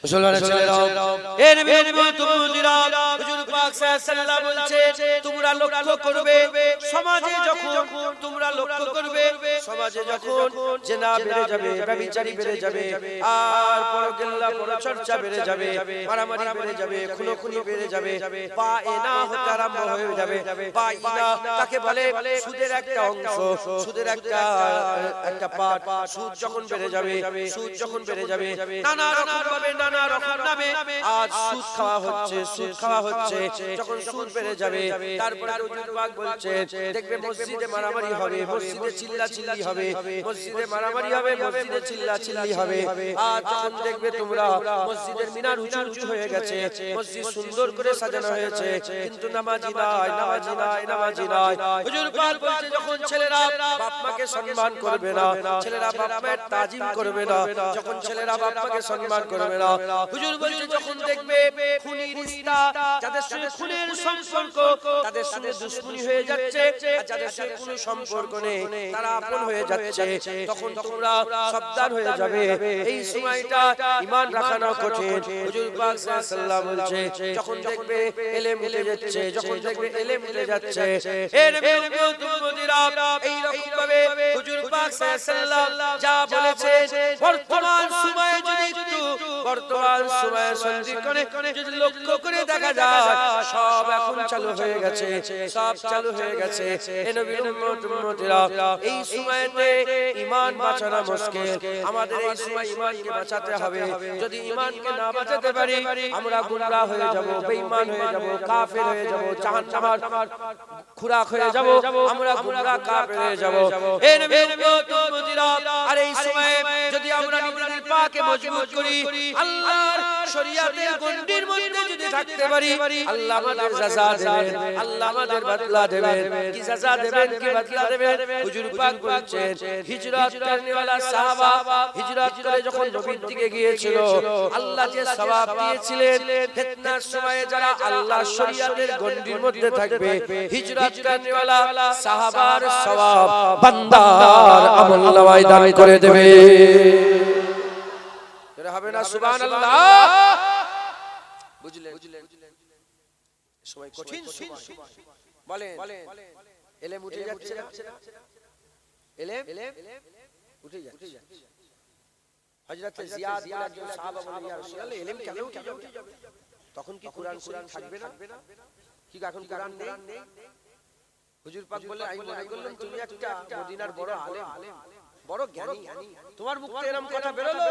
মুসলমানের ছেলেরা, এ নবীর উম্মতিরা, হুজুর পাক সাল্লাল্লাহু আলাইহি বলছে তোমরা লক্ষ্য করবে সমাজে যখন তোমরা লক্ষ্য করবে সমাজে যখন জিনা বেড়ে যাবে, ব্যভিচারী বেড়ে যাবে, আর পরগিল্লা পরচর্চা বেড়ে যাবে, মারামারি বেড়ে যাবে, খুনোখুনি বেড়ে যাবে, পায়না হতে আরম্ভ হয়ে যাবে। পায়না কাকে বলে? সুদের একটা অংশ, সুদের একটা পার্ট। সুদ যখন বেড়ে যাবে, সুদ যখন বেড়ে যাবে, নানা রকম ভাবে নানা রকম নামে আজ সুদ খাওয়া হচ্ছে, সুদ খাওয়া হচ্ছে। যখন সুদ বেড়ে যাবে, তারপরে হুজুর পাক বলছে দেখবে মসজিদে মারামারি হবে, মসজিদে চিল্লাচিল্লি হবে, মসজিদে মারামারি হবে, মসজিদে চিল্লাচিল্লি হবে। আর যখন দেখবে তোমরা মসজিদের মিনার উঁচু উঁচু হয়ে গেছে, মসজিদ সুন্দর করে সাজানো হয়েছে, কিন্তু নামাজি নাই, নামাজি নাই, নামাজি নাই। হুজুর পাক বলছে যখন ছেলেরা বাপ মাকে সম্মান করবে না, ছেলেরা বাপ মায়ের তাজিম করবে না, যখন ছেলেরা বাপ মাকে সম্মান করবে না, হুজুর বলছে যখন দেখবে খুনি রিশতা, যাদের সঙ্গে খুনের সম্পর্ক তাদের সঙ্গে দুশমনি হয়ে যাচ্ছে, আর যাদের সঙ্গে কোনো সম্পর্ক নেই তারা আপন হয়ে যাচ্ছে, তখন তোমরা সাবধান হয়ে যাবে। এই সময়টা ঈমান রাখানো কঠিন। হুজুর পাক সাল্লাল্লাহু আলাইহি বলছে যখন দেখবে ইলম উঠে যাচ্ছে, যখন দেখবে ইলম উঠে যাচ্ছে, হে নবীর উম্মতিরা, এই রকম ভাবে হুজুর পাক সাল্লাল্লাহু যা বলেছে বর্তমান সময়ে যদি একটু বর্তমান সময়ে সন্ধিক্ষণে যদি লক্ষ্য করে দেখা যায় সব এখন চালু হয়ে গেছে, সব চালু হয়ে গেছে। হে নবীর উম্মতিরা, এই সময়তে ঈমান বাঁচানো মুশকিল। আমাদের এই সময় ঈমানকে বাঁচাতে হবে। যদি ঈমানকে না বাঁচাতে পারি আমরা গুমরাহ হয়ে যাব, বেঈমান হয়ে যাব, কাফের হয়ে যাব, জাহান্নামের খুরাক হয়ে যাব, আমরা গুমরাহ কাফের হয়ে যাব। হে নবীর উম্মতিরা, আর এই সময়ে যদি আমরা নিজেদের পাকে মজবুত করি, আল্লাহর শরীয়তের গণ্ডির মধ্যে যদি থাকতে পারি, আল্লাহ আমাদের সাজা দেবেন, আল্লাহ আমাদের বদলা দেবেন। কি সাজা দেবেন, কি বদলা দেবেন? হুজুর পাক বলছেন হিজরত করনেওয়ালা সাহাবা হিজরত করে যখন নবীর দিকে গিয়েছিল, আল্লাহ যে সওয়াব দিয়েছিলেন, ফিতনার সময়ে যারা আল্লাহর শরীয়তের গণ্ডির মধ্যে থাকবে, হিজরত করনেওয়ালা সাহাবার সওয়াব বান্দার আমলনামায় দান করে দেবে। এরা হবে না সুবহানাল্লাহ? বুঝলেন? সময় কঠিন সময়। বলেন ইলম উঠে যাচ্ছে না? ইলম উঠে যাচ্ছে। হযরত জিয়াদ বিন একজন সাহাবা বলেন ইয়া রাসূলুল্লাহ ইলম কেন উঠে যাবে? তখন কি কোরআন শরীফ থাকবে না? কি এখন কোরআন নেই? হুজুর পাক বলে আমি মনে করলাম তুমি একটা মদিনার বড় আলেম, বড় জ্ঞানী, তোমার মুখ থেকে এরকম কথা বেরোলো।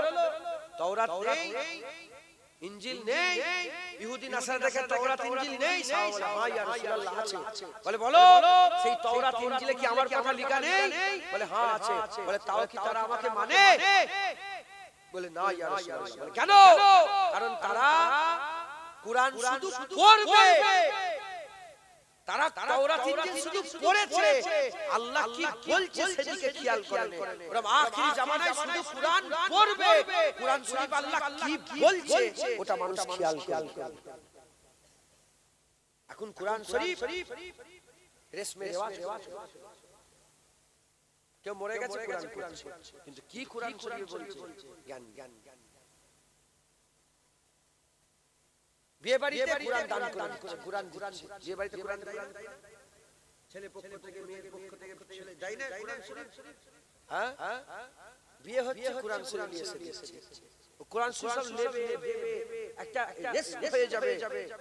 তাওরাত নেই, ইনজিল নেই, ইহুদি নাসারা দেখে তাওরাত ইনজিল নেই। সাহাবারা হ্যাঁ ইয়া রাসূলুল্লাহ আছে। বলে বলো সেই তাওরাত ইনজিলে কি আমার কথা লেখা নেই? বলে হ্যাঁ আছে। বলে তাও কি তারা আমাকে মানে? বলে না ইয়া রাসূলুল্লাহ। বলে কেন? কারণ তারা কুরআন শুধু পড়বে, তারা তাওরাত ইনজিল শুধু পড়েছে, আল্লাহ কি বলছে সেদিকে খেয়াল করে না। ওরা আখিরি জামানায় শুধু কুরআন পড়বে, কুরআন শরীফ আল্লাহ কি বলছে ওটা মানুষ খেয়াল করবে। এখন কুরআন শরীফ রেশমে রেওয়াজ, কেউ মরে গেছে কুরআন পড়ছে, কিন্তু কি কুরআন শরীফ বলছে? জ্ঞান। বিয়ে বাড়িতে কুরআন দান করে, কুরআন বিয়ে বাড়িতে কুরআন দেয়, ছেলে পক্ষ থেকে মেয়ের পক্ষ থেকে ছেলে যায় না কুরআন শরীফ? হ্যাঁ, বিয়ে হচ্ছে কুরআন শরীফ নিয়ে এসেছে। কুরআন শরীফ নেবে একটা রেস্ট হয়ে যাবে,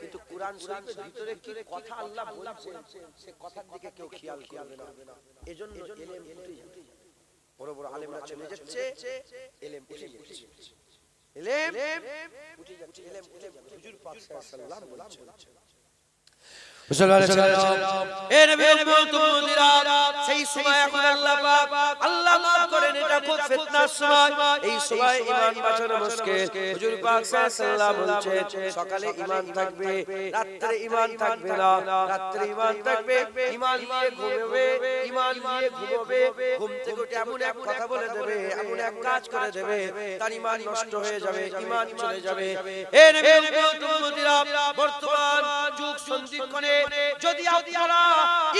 কিন্তু কুরআন শরীফের ভিতরে কি কথা আল্লাহ বলছেন সে কথার দিকে কেউ খেয়াল করবে না। এজন্য ইলম উঠে যাচ্ছে, বড় বড় আলেমরা চলে যাচ্ছে, ইলম উঠে যাচ্ছে, ইলম উঠে যাচ্ছে, ইলম উঠে যাচ্ছে। হুজুর পাক সাল্লাল্লাহু আলাইহি ওয়াসাল্লাম বলছেন মুসলমানের ছেলেরা, এ নবীর উম্মতিরা, সেই সময় এখন আল্লাহ মাফ করেন, এটা খুব ফিতনার সময়। এই সময় ঈমান বাঁচানো মুশকিল। হুজুর পাক সাল্লাল্লাহু আলাইহি বলছেন সকালে ঈমান থাকবে, রাতে ঈমান থাকবে না। রাতে ঈমান থাকবে, ঈমান নিয়ে ঘুমাবে, ঈমান নিয়ে ঘুমাবে, ঘুম থেকে উঠে এমন এক কথা বলে দেবে, এমন এক কাজ করে দেবে, তার ঈমান নষ্ট হয়ে যাবে, ঈমান চলে যাবে। এ নবীর উম্মতিরা, বর্তমান যুগ সন্ধিক্ষণে যদি আপনারা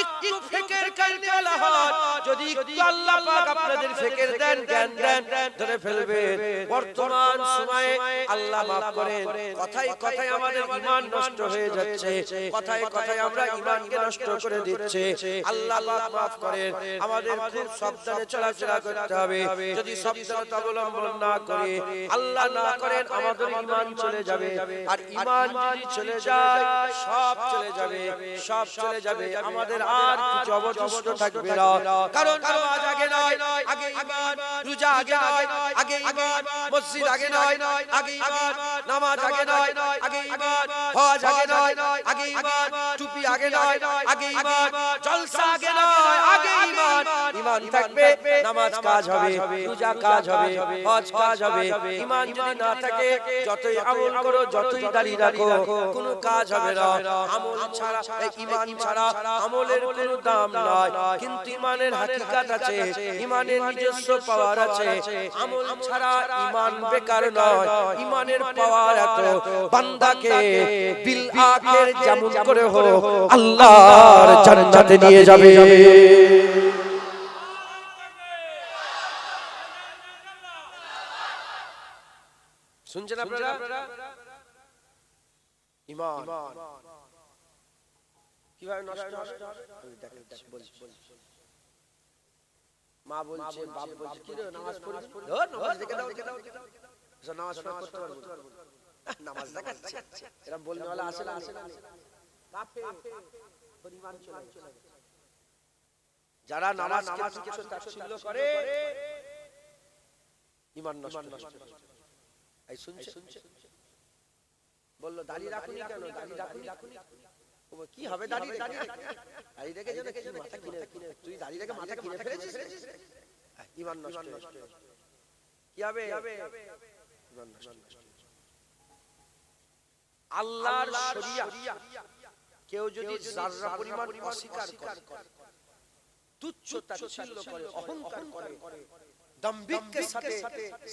একটু ফিকির করতে ওয়ালা হন, যদি একটু আল্লাহ পাক আপনাদের ফিকির দেন, জ্ঞান দেন, ধরে ফেলবেন বর্তমান সময়ে আল্লাহ মাফ করেন, কথায় কথায় আমাদের ঈমান নষ্ট হয়ে যাচ্ছে, কথায় কথায় আমরা ঈমানকে নষ্ট করে দিচ্ছে। আল্লাহ পাক মাফ করেন, আমাদের খুব সাবধানে চলাফেরা করতে হবে। যদি সাবধানতা অবলম্বন না করি, আল্লাহ না করেন আমাদের ঈমান চলে যাবে, আর ঈমান যদি চলে যায় সব চলে যাবে, সব চলে যাবে, আমাদের আর কিছু অবশিষ্ট থাকবে না। কারণ নামাজ আগে নয়, আগে ঈমান, রোজা আগে নয়, আগে ঈমান, মসজিদ আগে নয়, আগে ঈমান, নামাজ আগে নয়, আগে ঈমান, হজ আগে নয়, আগে ঈমান, টুপি আগে নয়, আগে ঈমান, জলসা আগে নয়, আগে ঈমান। ঈমান থাকবে, নামাজ কাজ হবে, রোজা কাজ হবে, হজ কাজ হবে। ঈমান যদি না থাকে, যতই আমল করো, যতই দাড়ি রাখো, কোনো কাজ হবে না। আমল ছাড়া, ঈমান ছাড়া আমলের কোনো দাম নাই। কিন্তু ঈমানের হাকিকাত আছে, ঈমানের নিজস্ব পাওয়ার আছে। আমল ছাড়া ঈমান বেকার নয়। ঈমানের পাওয়ার এত, বান্দাকে বিল আখির যেমন করে হোক আল্লাহর জান্নাতে নিয়ে যাবে। শুনছেন আপনারা? ঈমান কিভাবে নষ্ট হয়? মা বলছে, বাপ বলছে, কি রে নামাজ পড়বি? ধর নামাজ দেখে দাও, দেখে দাও, নামাজ পড়তে পারবো না, নামাজ দেখাচ্ছে, এরা বলনে वाला আসে না, আসে না, কাফে পরিমাণ চলে যায়। যারা নামাজকে তুচ্ছ তাচ্ছিল্য করে, ঈমান নষ্ট হয়। এই শুনছে, বললো দাড়ি রাখুনি কেন, দাড়ি রাখুনি, কি হবে দাড়ি দাড়ি রেখে যেন কি মাথা কিনে, তুই দাড়ি রেখে মাথা কিনে ফেলেছিস, ঈমান নষ্ট, কি হবে? ঈমান নষ্ট। আল্লাহর শরিয়া কেউ যদি যারা পরিমাণ অস্বীকার করে, তুচ্ছ তাচ্ছিল্য করে, অহংকার করে, দাম্ভিকের সাথে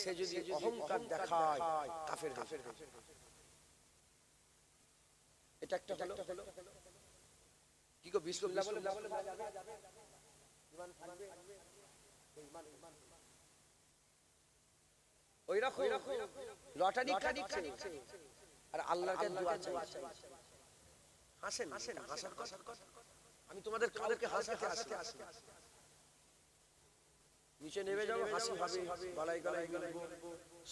সে যদি অহংকার দেখায়, কাফের হয়ে যায়। এটা একটা হলো কি গো, বিসমিল্লাহ বলে ঈমান থাকবে, ঈমান ওইরকম লটারি কাটছে আর আল্লাহর কাছে দোয়া চাইছে। হাসেন, হাসার কথা, আমি তোমাদের কাউকে হাসাতে আসি, নিচে নেমে যাবো, হাসি হবে, গলায় গলায় মিলবো,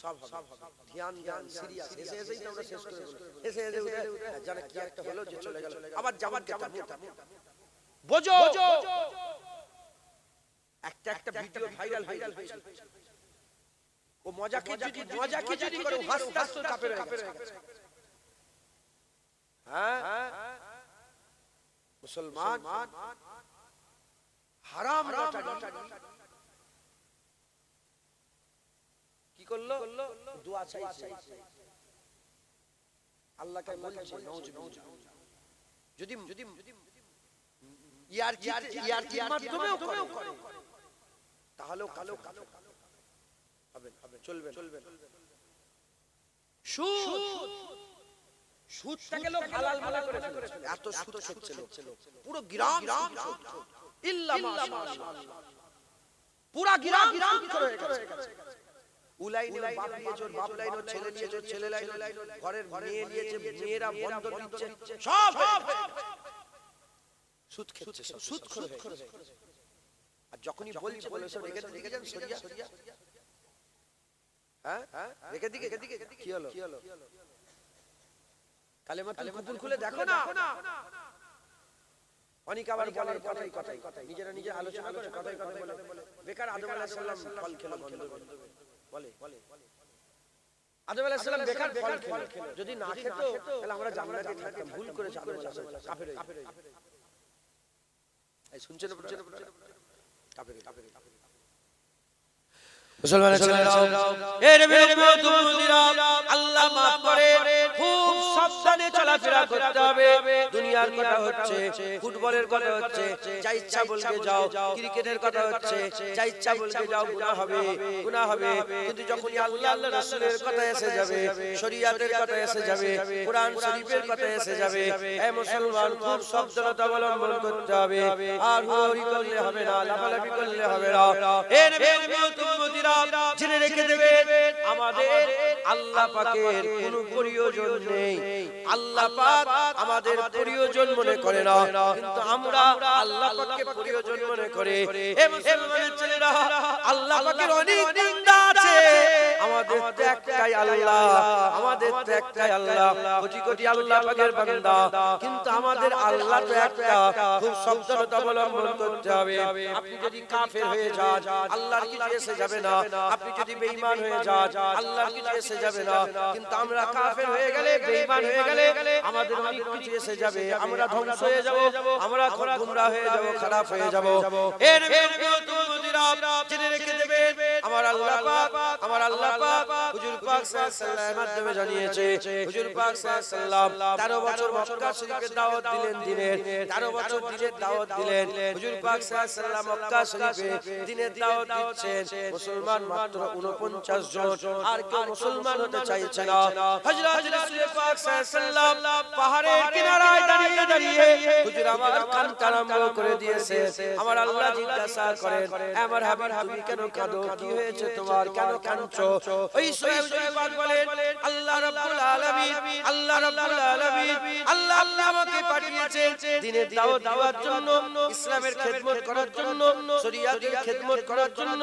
সব হবে, ধ্যান ধ্যান সিরিয়াস, এসেই আমরা শেষ করে দেব, এসে জানা কি একটা হলো যে চলে গেল, আবার যাবার বোঝো একটা ভিডিও ভাইরাল হয়েছে, ও মজাকে যদি করে হাসতে হাসতে কাফের হয়ে গেছে। হ্যাঁ, মুসলমান হারাম লটারি কি করলো, দোয়া চাইছে, আল্লাহকে বলছে নাউজুবিল্লাহ, যদি ইয়ারকির মাধ্যমেও করে তাহলেও কালো হবে, চলবে। সুদটাকে লোক হালাল মালা করে ফেলেছে, এত সুদ খাচ্ছে লোক, পুরো গ্রাম ইল্লা মাশাআল্লাহ, পুরো গ্রাম করে গেছে। উলাইনে বাপ নিয়েছে, বাপ লাইনো ছেলে নিয়েছে, ছেলে লাইনো ঘরের মেয়ে নিয়েছে, মেয়েরা বন্ধন দিচ্ছে, সব সুদ খাচ্ছে, সুদ করে। আর যখনই বলছে বলে সব রেখে যান সরিয়া, হ্যাঁ রেখে দিকে কি হলো, কালেমা কুপুল খুলে দেখো না। অনেক আবার বলে কথাই নিজেরা নিজে আলোচনা করে, কথাই বলে বেকার। আদম আলাইহিস সালাম ফল খেলো, বলে আদম আলাইহিস সালাম বেকার ফল খেলো, যদি না খেতো তাহলে আমরা জান্নাতে থাকতাম। ভুল করেছে আদম আলাইহিস সালাম, কাফের হয়ে। এই শুনছেন কাফের মুসলমানের ছেলেরা, এ নবীর উম্মত উম্মতিরা, আল্লাহ মাফ করে, খুব সাবধানে চলাফেরা করতে হবে দুনিয়ার কথা হচ্ছে ফুটবলের কথা হচ্ছে যা ইচ্ছা বলকে যাও ক্রিকেটের কথা হচ্ছে যা ইচ্ছা বলকে যাও গুনাহ হবে কিন্তু যখনই আল্লাহ আল্লাহ রাসূলের কথা এসে যাবে শরীয়তের কথা এসে যাবে কোরআন শরীফের কথা এসে যাবে এই মুসলমান খুব সাবধানতা অবলম্বন করতে হবে আর হুড়ি করলে হবে না লাফালাফি করলে হবে না এ নবীর উম্মতিরা জেনে রেখে দেবে আমাদের আল্লাহ পাকের কোনো প্রয়োজন নেই আল্লাহ পাক আমাদের প্রয়োজন মনে করে না কিন্তু আমরা আল্লাহ পাককে প্রয়োজন মনে করে এ মুসলমানের ছেলেরা আল্লাহ পাকের অনেক বান্দা আছে আমাদের তো একটাই আল্লাহ কোটি কোটি আল্লাহ পাকের বান্দা কিন্তু আমাদের আল্লাহ তো একটা খুব সাবধানতা অবলম্বন করতে হবে আপনি যদি কাফের হয়ে যান আল্লাহর কিছু এসে যাবে না আপনি যদি বেঈমান হয়ে যান আল্লাহর কিছু এসে যাবে না কিন্তু আমরা কাফের হয়ে গেলে বেঈমান হয়ে গেলে আমাদের অনেক কিছু এসে যাবে আমরা ধ্বংস হয়ে যাব আমরা গুমরাহ হয়ে যাব খারাপ হয়ে যাব এ নবীর উম্মতিরা জেনে রেখে দেবে আমার আল্লাহ পাক হুজুর পাক সাল্লাল্লাহু আলাইহি ওয়াসাল্লামের মাধ্যমে জানিয়েছে হুজুর পাক সাল্লাল্লাহু আলাইহি ওয়াসাল্লাম 13 বছর মক্কা শরীফে দাওয়াত দিলেন দিনের 13 বছর দিনের দাওয়াত দিলেন হুজুর পাক সাল্লাল্লাহু আলাইহি ওয়াসাল্লাম মক্কা শরীফে দিনের দাওয়াত দিচ্ছেন মুসলমান মাত্র 49 জন আর কেউ মুসলমান হতে চাইছে না হযরত রাসূল পাক সাল্লাল্লাহু আলাইহি ওয়াসাল্লাম পাহাড়ের কিনারায় দাঁড়িয়ে দাঁড়িয়ে হুজুর আমার কানটা আরম্ভ করে দিয়েছে আমার আল্লাহ জিজ্ঞাসা করেন আমার হাবিব তুমি কেন কাঁদো কি হয়েছে তোমার কেন কাঁদছো ওই সূরা পাক বলেন আল্লাহ রাব্বুল আলামিন আল্লাহ আমাকে পাঠিয়েছেন দ্বীনের দাওয়াত দেওয়ার জন্য ইসলামের খেদমত করার জন্য শরীয়তের খেদমত করার জন্য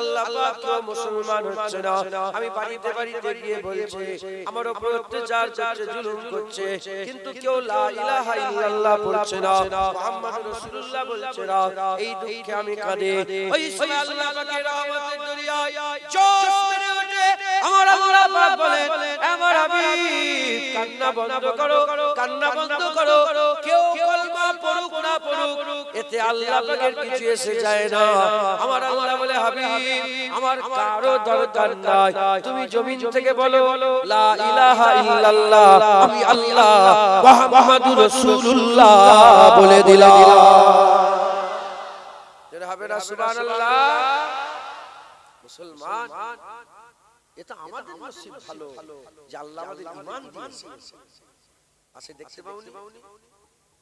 আল্লাহ পাক কেউ মুসলমান হচ্ছে না আমি বাড়িতে বাড়িতে গিয়ে বলছি আমার উপর অত্যাচার করছে জুলুম করছে কিন্তু কেউ লা ইলাহা ইল্লাল্লাহ বলছে না মুহাম্মদুর রাসূলুল্লাহ বলছে না এই দুঃখে আমি কাঁদি ওই সময় আল্লাহ পাকের রহমতের দরিয়ায় জোশ মেরে ওঠে আমার আল্লাহ পাক বলেন আমার হাবিব কান্না বন্ধ করো কেউ কলমা পড়ুক না পড়ুক এতে আল্লাহ পাকের কিছু এসে যায় না আমার আল্লাহ বলে হাবিব আমার কারো দরকার নাই তুমি জমিন থেকে বলো লা ইলাহা ইল্লাল্লাহ আমি আল্লাহ মুহাম্মাদুর রাসূলুল্লাহ বলে দিলাম যেটা হবে না সুবহানাল্লাহ মুসলমান এটা আমাদের নসিব ভালো যে আল্লাহ আমাদের ঈমান দিয়েছে আছে দেখতে পাওনি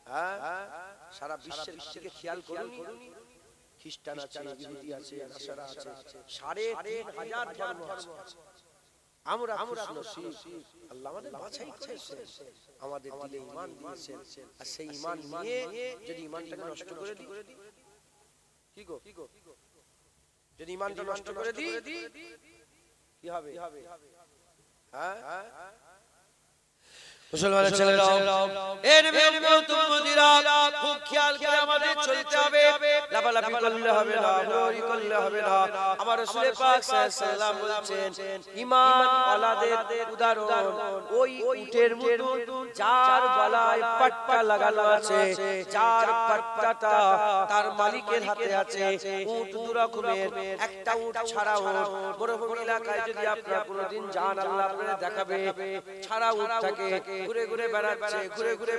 হ্যাঁ সারা বিশ্বের দিকে খেয়াল করুন খ্রিস্টান আছে ইহুদি আছে নাসারা আছে ৩৫০০ ধর্ম আছে আমরা নসিব আল্লাহ আমাদের বাছাই করেছেন আমাদের দিলে ঈমান দিয়েছেন আর সেই ঈমান নিয়ে যদি ঈমানটাকে নষ্ট করে দিই কি গো যদি ঈমানটা নষ্ট করে দিই কি হবে হ্যাঁ মুসলমানের ছেলেরা এ নবীর উম্মতিরা খুব খেয়াল করে আমাদের চলতে হবে লাফালাফি করলে হবে না হুড়ি করলে হবে না আমার রাসূল পাক সাল্লাল্লাহু আলাইহি ওয়াসাল্লাম বলেছেন ঈমান ওয়ালাদের উদাহরণ ওই উটের মতো যার গলায় পাট্টা লাগানো আছে যার পাট্টাটা তার মালিকের হাতে আছে উট দু রকমের একটা উট ছাড়া উট মরুভূমি এলাকায় যদি আপনারা কোনোদিন যান আল্লাহ আপনাদের দেখাবে ছাড়া উটটাকে ঘুরে ঘুরে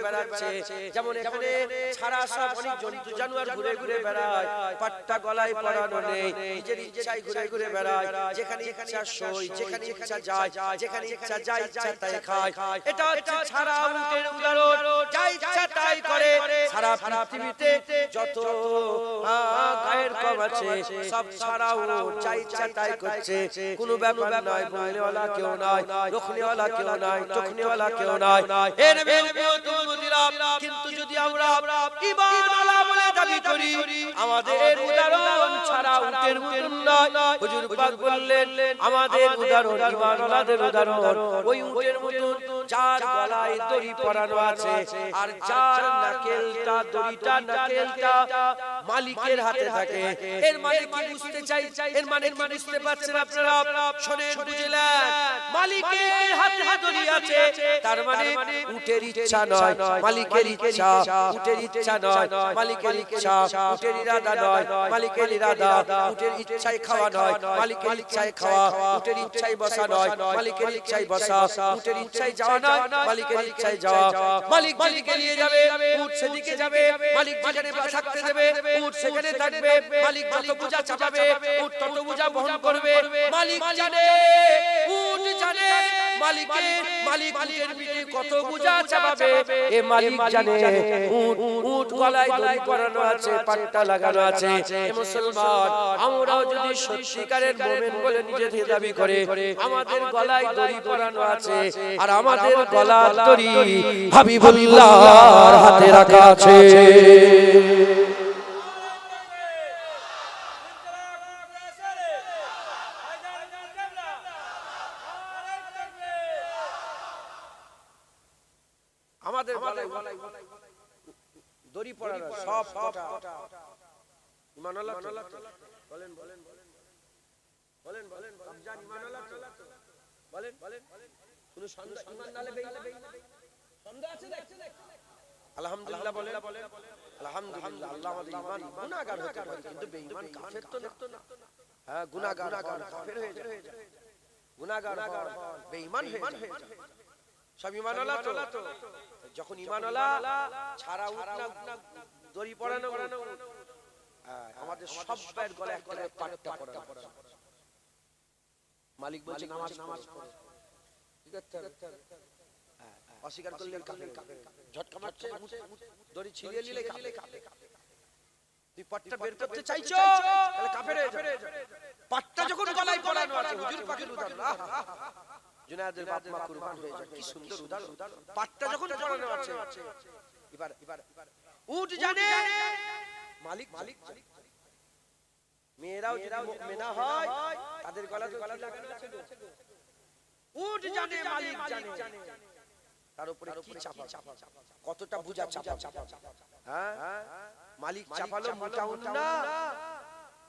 বেড়াচ্ছে যেমন এখানে ছাড়া সব অনেক জন্তু জানোয়ার ঘুরে ঘুরে বেড়ায় পাট্টা গলায় পরানো নেই নিজের ইচ্ছায় ঘুরে ঘুরে বেড়ায় যেখানে ইচ্ছা সই যেখানে ইচ্ছা যায় যেখানে ইচ্ছা যায় ইচ্ছা তাই খায় এটা হচ্ছে ছাড়া উটের উদাহরণ যা ইচ্ছা তাই করে সারা পৃথিবীতে যত গায়ের কম আছে সব ছাড়া উট যা ইচ্ছা তাই করছে কোনো ব্যাপার নয় বলনেওয়ালা কেউ নাই রখনেওয়ালা কেউ নাই টখনেওয়ালা কেউ নাই এ নবীর উম্মতিরা কিন্তু যদি আমরা ঈমানওয়ালা বলে দাবি করি আমাদের উদাহরণ ছাড়া উটের মতন নয় হুজুর পাক বললেন আমাদের উদাহরণ ঈমানওয়ালাদের উদাহরণ ওই উটের মতন যার গলায় দড়ি পরানো আছে আর যার নাকেলটা দড়িটা নাকেলটা মালিকের হাতে থাকে। এর মানে কি বুঝতে চাই, এর মানে কি বুঝতে পারছেন আপনারা? শুনেন, বুঝলেন? মালিকের হাতে দড়ি আছে, তার মানে উটের ইচ্ছা নয়, মালিকের ইচ্ছা। উটের ইচ্ছা নয়, মালিকের ইচ্ছা। উটের ইরাদা নয়, মালিকের ইরাদা। উটের ইচ্ছায় খাওয়া নয়, মালিকের ইচ্ছায় খাওয়া। উটের ইচ্ছায় বসা নয়, মালিকের ইচ্ছায় বসা। উটের ইচ্ছায় যাওয়া নয়, মালিকের ইচ্ছায় যাওয়া। মালিক যেদিকে নিয়ে যাবে উট সেদিকে যাবে, মালিক যেখানে থাকতে দেবে উট সেখানে থাকবে। মালিক যত বোঝা চাপাবে উট তত বোঝা বহন করবে। মালিক জানে, উট জানে মালিকের পিঠে কত বোঝা চাপাবে। এ মালিক জানে। উট গলায় দড়ি পরানো আছে, পাট্টা লাগানো আছে। এ মুসলমান, আমরাও যদি সত্যিকারের মুমিন বলে নিজেদের দাবি করে, আমাদের গলায় দড়ি পরানো আছে, আর আমাদের গলার দড়ি হাবিবুল্লাহর হাতে রাখা আছে। আমাদের গলায় দড়ি পরানো সব কথা ইমানাল্লাহ বলেন বলেন বলেন বলেন রমজান ইমানাল্লাহ বলেন বলেন কোনো সন্দেহ ইমান নালে বেঈমান সন্দেহ আছে? আলহামদুলিল্লাহ বলেন আলহামদুলিল্লাহ। আল্লাহ আমাদের ঈমান গুনাহগার হতে পারে কিন্তু বেঈমান কাফের তো না। হ্যাঁ, গুনাহগার কাফের হয়ে যায়, গুনাহগার বেঈমান হয়ে যায়। সব ঈমানওয়ালা তো। যখন ঈমানওয়ালা ছাড়া উঠ না দড়ি পরানো, আমাদের সবার গলায় একটা পাট্টা পরানো। মালিক বলছে নামাজ পড়ো, ঠিক আছে? অস্বীকার করলে কাফের, ঝটকা মারছে, দড়ি ছিঁড়িয়ে নিলে কাফের। তুই পাট্টা বের করতে চাইছো তাহলে কাফের হয়ে যাবে। পাট্টা যখন গলায় পরানো আছে, হুজুর পাকের উদাহরণ, জুনায়েদের বাপ মা কুরবান হয়ে যায়, কি সুন্দর উদাহরণ। পাট্টা যখন পরানো আছে, এবার উট জানে মালিক। মেয়েরাও যদি মুমিনা হয় তাদের গলায় লাগানো আছে। উট জানে মালিক জানে, তার উপরে কি চাপা, কতটা বুঝা চাপা। হ্যাঁ, মালিক চাপালো মোটা উন্না,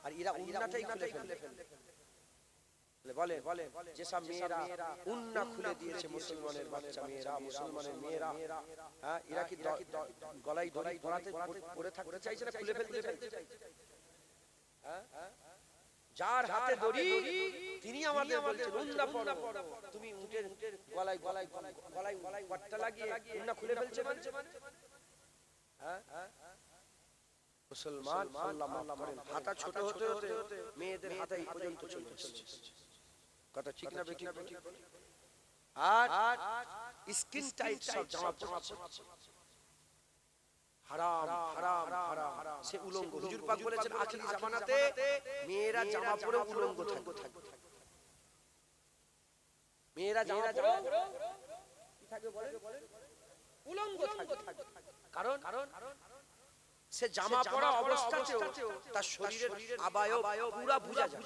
আর এরা উন্নাটাই খুলে ফেলে। বলে যেসব মেয়েরা উন্না খুলে দিয়েছে, মুসলমানের বাচ্চা মেয়েরা, মুসলমানের মেয়েরা, হ্যাঁ, এরা কি গলায় দড়ি পরে থাকতে চাইছে না খুলে ফেলতে চাইছে? যার হাতে দড়ি তিনি আমাদের বলছেন উন্না পরো। তুমি উটের গলায় পাট্টা লাগিয়ে উন্না খুলে ফেলছে মানে? হ্যাঁ, মুসলমান আল্লাহ মাফ করেন, হাতা ছোট হতে হতে মেয়েদের হাতে এই পর্যন্ত চলে এসেছে। কথা ঠিক না বেঠিক? আর স্কিন টাইট সব জামা পড়ছে, হারাম হারাম হারাম। সে উলঙ্গ। হুজুর পাক বলেছেন আখিরি জামানাতে মেয়েরা জামা পরে উলঙ্গ থাকবে। মেয়েরা জামা পরে কি থাকবে বলেন? উলঙ্গ থাকবে। কারণ সে জামা পরা অবস্থাতেও তার শরীরের আবায়ব পুরা বুঝা যায়।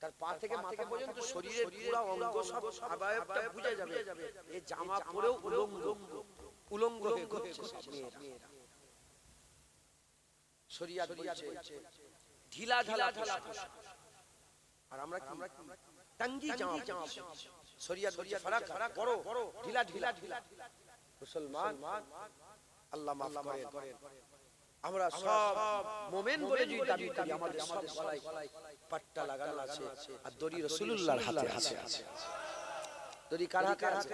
তার পা থেকে মাথা পর্যন্ত শরীরের পুরা অঙ্গ সব আবায়বটা বুঝা যাবে। এই জামা পরেও উলঙ্গ হয়ে ঘুরছে মেয়েরা। শরীয়ত বলছে ঢিলা পোশাক, আর আমরা কি টাঙ্গি জামা। শরীয়ত বলছে ফারাক বড় ঢিলা। মুসলমান আল্লাহ মাফ করেন, আমরা সব মুমিন বলে যদি দাবি করি, আমাদের সব গলায় পাট্টা লাগানো আছে, আর দড়ি রাসূলুল্লাহর হাতে আছে। দড়ি কার হাতে আছে?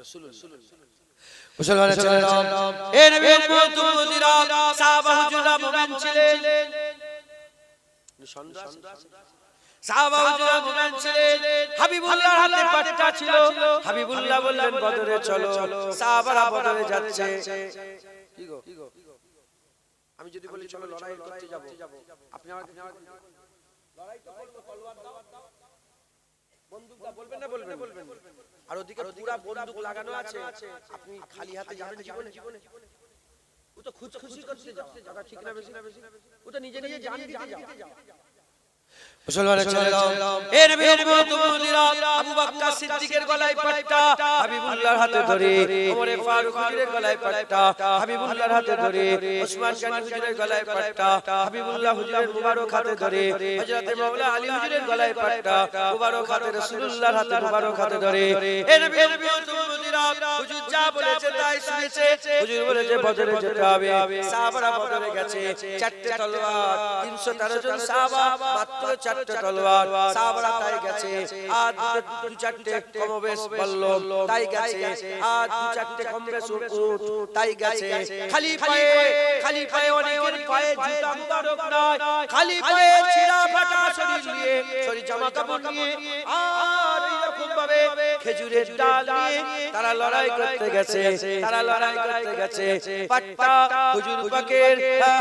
রাসূলুল্লাহ। মুসলমানের ছেলেরা, এ নবীর উম্মতিরা, সাহাবা হুজুররা মুমিন ছিলেন। সন্দেহ আছে? সাহাবা হুজুররা মুমিন ছিলেন। হাবিবুল্লাহর হাতে পাট্টা ছিল। হাবিবুল্লাহ বললেন বদরে চলো। সাহাবারা বদরে যাচ্ছে। কি গো, আমি যদি বলি চলো লড়াই করতে যাব, আপনি আমাকে লড়াই তো করব, তলোয়ার দাও, বন্দুক দাও, বলবেন না বলবেন? আর ওদিকে পুরা বন্দুক লাগানো আছে, আপনি খালি হাতে যাবেন জীবনে? ও তো খুশি করতে যাও, কথা ঠিক না বেশি? ও তো নিজে জান দিতে যাও। মুসলমানের ছেলেরা, এ নবীর উম্মতিরা, আবু বকর সিদ্দিকের গলায় পাট্টা হাবিবুল্লাহর হাতে ধরে, ওমরে ফারুক হুজুরের গলায় পাট্টা হাবিবুল্লাহর হাতে ধরে, ওসমান গনি হুজুরের গলায় পাট্টা হাবিবুল্লাহ হুজুরের মুবারক হাতে ধরে, হযরত মাওলা আলী হুজুরের গলায় পাট্টা মুবারক হাতে রাসূলুল্লাহর হাতে মুবারক হাতে ধরে। এ নবীর উম্মতিরা, হুজুর যা বলেছে তাই শুনেছে। হুজুর বলেছে বদরে যেতে হবে, সাহাবারা বদরে গেছে, চারটে তলোয়ার, 313 জন সাহাবা, মাত্র চারটে তলোয়ার, সাহাবারা তাই গেছে, আর দু চারটে কমবেশ বলল তাই গেছে, আর দু চারটে কমবেশ উট তাই গেছে। খালি পায়ে অনেকের পায়ে জুতা মুবারক নাই, খালি পায়ে ছিঁড়া ফাটা শরীর নিয়ে, শরীর জামা কাপড় নিয়ে, আর এরকম ভাবে খেজুরের ডাল নিয়ে তারা লড়াই করতে গেছে, তারা লড়াই করতে গেছে। পাট্টা হুজুর পাকের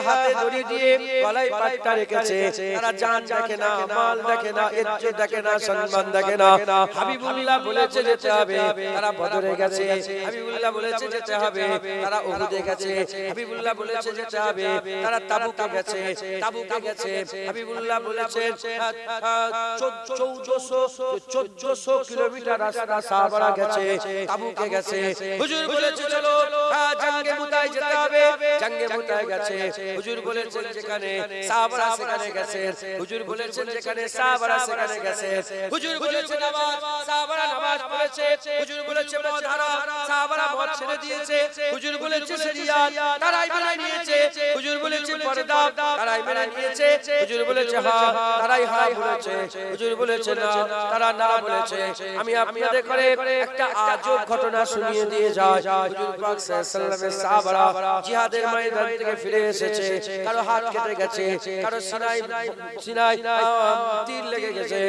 হাতে দড়ি দিয়ে গলায় পাট্টা রেখেছে। তারা জান দেখে না, মাল দেখে না, ইজ্জত দেখে না, সম্মান দেখে না। হাবিবুল্লাহ বলেছে যেতে হবে, তারা বদরে গেছে। হাবিবুল্লাহ বলেছে যেতে হবে, তারা উহুদে গেছে। হাবিবুল্লাহ বলেছে যেতে হবে, তারা তাবুকে গেছে, তাবুকে গেছে। হাবিবুল্লাহ বলেছে 1400 কিলোমিটার রাস্তা সাহাবারা গেছে, তাবুকে গেছে। হুজুর বলেছে চলো জঙ্গে মুতায় যেতে হবে, জঙ্গে মুতায় গেছে। হুজুর বলেছেন যেখানে সাহাবারা সেখানে গেছে, হুজুর বলেছেন যেখানে সাহাবারা সেখানে গেছে। হুজুর বলেছে নামাজ, সাহাবারা নামাজ পড়েছে। হুজুর বলেছে মদ হারাম, সাহাবারা মদ ছেড়ে দিয়েছে। হুজুর বলেছে শরিয়াত, তারাই মেনে নিয়েছে। হুজুর বলেছে পর্দা, তারাই মেনে নিয়েছে। হুজুর বলেছে হ্যাঁ, তারাই হ্যাঁ বলেছে। হুজুর বলেছে না, তারা না বলেছে। আমি আপনাদের করে একটা আজব ঘটনা শুনিয়ে দিয়ে যাই। হুজুর পাক সাল্লাল্লাহু আলাইহি সাহাবারা জিহাদের ময়দান থেকে ফিরে এসেছে, কারো হাত কেটে গেছে, কারো সিনাই তীর লেগে গেছে,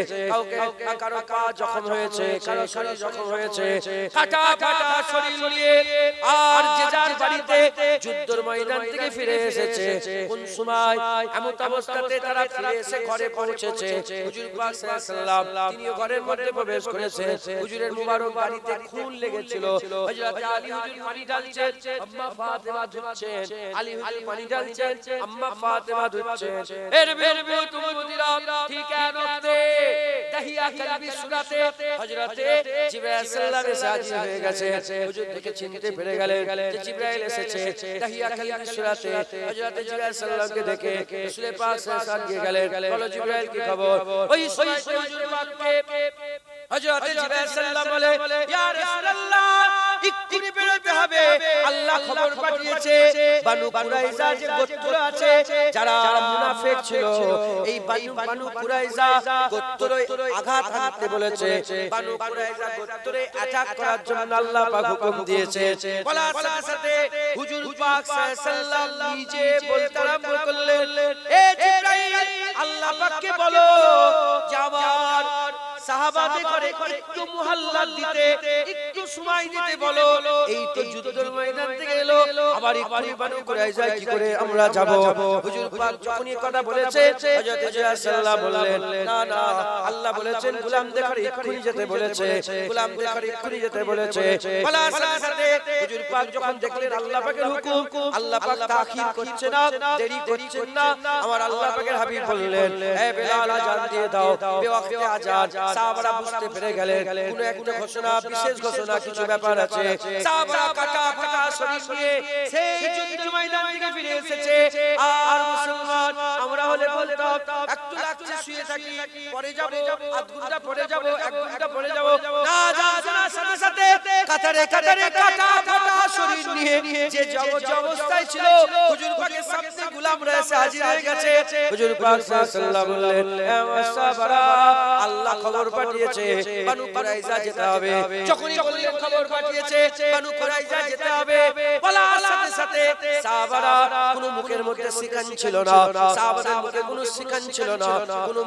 কারো পা জখম হয়েছে, কারো শরীর জখম হয়েছে, কাটা কাটা শরীর নিয়ে আর যে যার বাড়িতে যুদ্ধের ময়দান থেকে ফিরে এসেছে। কোন সময় এমন অবস্থাতে তারা ফিরে এসে ঘরে পৌঁছেছে, হুজুর পাক সাল্লাল্লাহু আলাইহি সাল্লাম তিনিও ঘরের মধ্যে প্রবেশ করেছে। হুজুরের মুবারক বাড়িতে খুন লেগেছিল। হযরত আলী হুজুর পানি ঢালছেন, আম্মা ফাতেমা ধুচ্ছেন। আলী হুজুর পানি ঢালছেন, আম্মা ফাতেমা ধুচ্ছেন। এর বিরুদ্ধে তুমুদিরা ঠিক আনতে তাহিয়া কালবি সূরাতে হযরতে জিবরাইল সাল্লাল্লাহু আলাইহি হাজির হয়ে গেছে। হুজুর দেখে চিনতে পেরে গেলেন যে জিবরাইল এসেছে। তাহিয়া কালবি সূরাতে হযরতে জিবরাইল সাল্লাল্লাহু আলাইহি দেখে রাসূল পাক সাল্লাল্লাহু আলাইহি গেলেন। বলো জিবরাইল কি খবর? ওই হুজুর পাককে হযরত জিবরাইল সাল্লাল্লাহু আলাইহি বলে ইয়া রাসূলুল্লাহ এক্ষুনি বেরোতে হবে, আল্লাহ খবর পাঠিয়েছে বানু কুরাইজা যে গোত্র আছে যারা মুনাফিক ছিল, এই বানু কুরাইজা গোত্রে আঘাত হানতে বলেছে। বানু কুরাইজা গোত্রে অ্যাটাক করার জন্য আল্লাহ পাক হুকুম দিয়েছে। বলার সাথে হুজুর পাক সাল্লাল্লাহু আলাইহি নিজে বলতে আরম্ভ করলেন, এ জিবরাইল আল্লাহ পাককে বলো যাবার সাহাবাদের করে একটু মুহাল্লাত দিতে, একটু সময় দিতে বলো। এই তো যুদ্ধের ময়দান থেকে এলো, আবার একটু বানু কুরাইজা কি করে আমরা যাব? হুজুর পাক যখন এই কথা বলেছে হযরত জিবরাইল সাল্লাল্লাহু বললেন না না, আল্লাহ বলেছেন গোলামদের করে এক্ষুনি যেতে বলেছে, গোলামদের করে এক্ষুনি যেতে বলেছে। বলার সাথে হুজুর পাক যখন দেখলেন আল্লাহ পাকের হুকুম, আল্লাহ পাক তাখির করছে না, দেরি করছেন না, আমার আল্লাহ পাকের হাবিব বললেন এ বেলাল আযান দিয়ে দাও, বেওয়াক্তে আযান। সাহাবারা বুঝতে পেরে গেলেন কোন একটা ঘোষণা, বিশেষ ঘোষণা, কিছু ব্যাপার আছে। সাহাবারা কাটা ফাটা শরীর নিয়ে সেই যুদ্ধের ময়দান থেকে ফিরে এসেছে। আর মুসলমান আমরা হলে বলতাম একটু লাগছে শুয়ে থাকি, পরে যাব, আধ ঘন্টা পরে যাব, এক ঘন্টা পরে যাব। না, জানার সাথে সাথে কাতারে কাতারে কাটা ফাটা শরীর নিয়ে যে অবস্থায় ছিল হুজুর পাকের সামনে গোলামরা এসে হাজির হয়ে গেছে। হুজুর পাক সাল্লাল্লাহু আলাইহি ওয়াসাল্লাম সাহাবারা আল্লাহ খবর পাঠিয়েছে বানু কুরাইজা যেতে হবে। যখনই বললেন খবর পাঠিয়েছে বানু কুরাইজা যেতে হবে, বলার সাথে সাথে সাহাবারা কোনো মুখের মধ্যে শিকান ছিল না, সাহাবাদের মুখে কোনো শিকান ছিল না, কোনো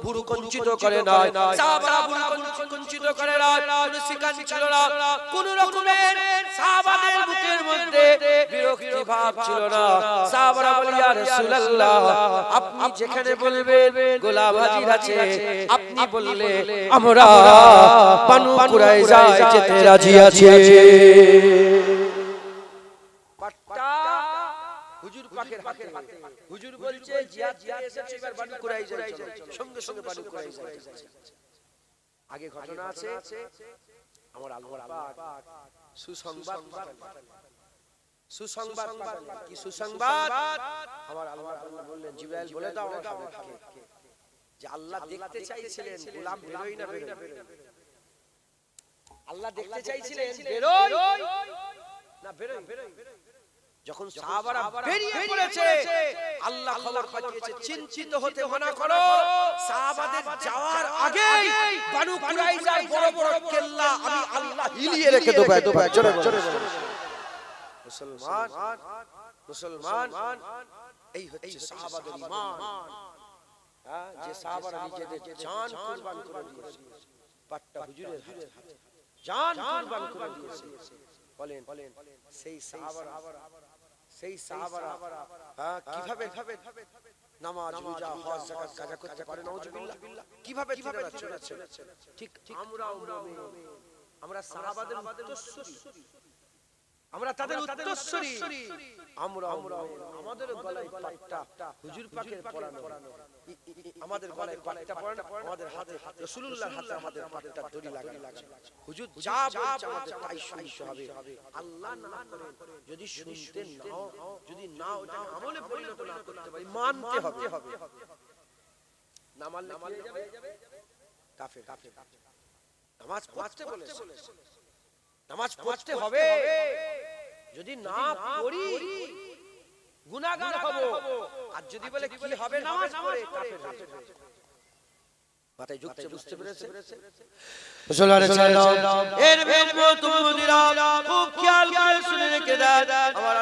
ভুরু কঞ্চিত করে না, সাহাবারা ভুরু কঞ্চিত করে না, কোনো শিকান ছিল না, কোনো রকমের সাহাবাদের মুখের মধ্যে বিরক্তি ভাব ছিল না। সাহাবারা বলে ইয়া রাসূলুল্লাহ আপনি যেখানে বলবেন গোলাম হাজির আছে, আপনি বললে আমরা বানু কুরাইজা যেতে রাজি আছি। পাট্টা হুজুর পাকের হাতে হুজুর বলছে জিয়াদ থেকে এসেছে এবার বানু কুরাইজা চলো সঙ্গে সঙ্গে বানু কুরাইজা আগে ঘটনা আছে আমার আল্লাহ পাক সুসংবাদ সুসংবাদ কি সুসংবাদ আমার আল্লাহ বললেন জিবরাইল বলে দাও আমার হাবিবকে যে আল্লাহ দেখতে চাইছিলেন গোলাম বেরোয় না বেরোয় আল্লাহ দেখতে চাইছিলেন বেরোয় না বেরোয় যখন সাহাবারা বেরিয়ে পড়েছে আল্লাহ খবর পাঠিয়েছে চিন্তিত হতে মানা করো সাহাবাদের যাওয়ার আগেই বানু কুরাইজার বড় বড় কেল্লা আমি আল্লাহ হিলিয়ে রেখে দেব জোরে জোরে মুসলমান মুসলমান এই হচ্ছে সাহাবাদের ঈমান যে সাহাবারা নিজেদের জান কুরবান করে দিয়েছে পাট্টা হুজুরের হাতে জান কুরবান করে দিয়েছে বলেন সেই সাহাবারা কিভাবে নামাজ রোজা হজ যাকাত কাজা করতে পারে নাউজুবিল্লাহ কিভাবে চলেছে ঠিক আমরাও মুমিন আমরা সাহাবাদের উত্তরসূরি আমরা তাদের উত্তরসূরি আমরা আমাদের গলায় পাট্টা হুজুর পাকের পরানো আমাদের গলায় পাট্টা পরানো আমাদের হাতে রাসূলুল্লাহর হাতে আমাদের পাট্টা দড়ি লাগানো হুজুর যা বলছে আমাদের তাই শুনতে হবে আল্লাহ না করেন যদি শুনতে নাও যদি না ওটা আমলে পরিণত না করতে পারি মানতে হবে না মানলে কি হয়ে যাবে কাফের নামাজ পড়তে বলেছে নামাজ পড়তে হবে যদি না পড়ি গুনাহগার হব আর যদি বলে কি হবে নামাজ পড়ে কাফের হয়ে যাবে মাথায় যুক্তি বুঝতে পেরেছে মুসলমানের ছেলেরা এর বেদবো তুমুদিরা খুব খেয়াল করে শুনে রেখে দেন আমার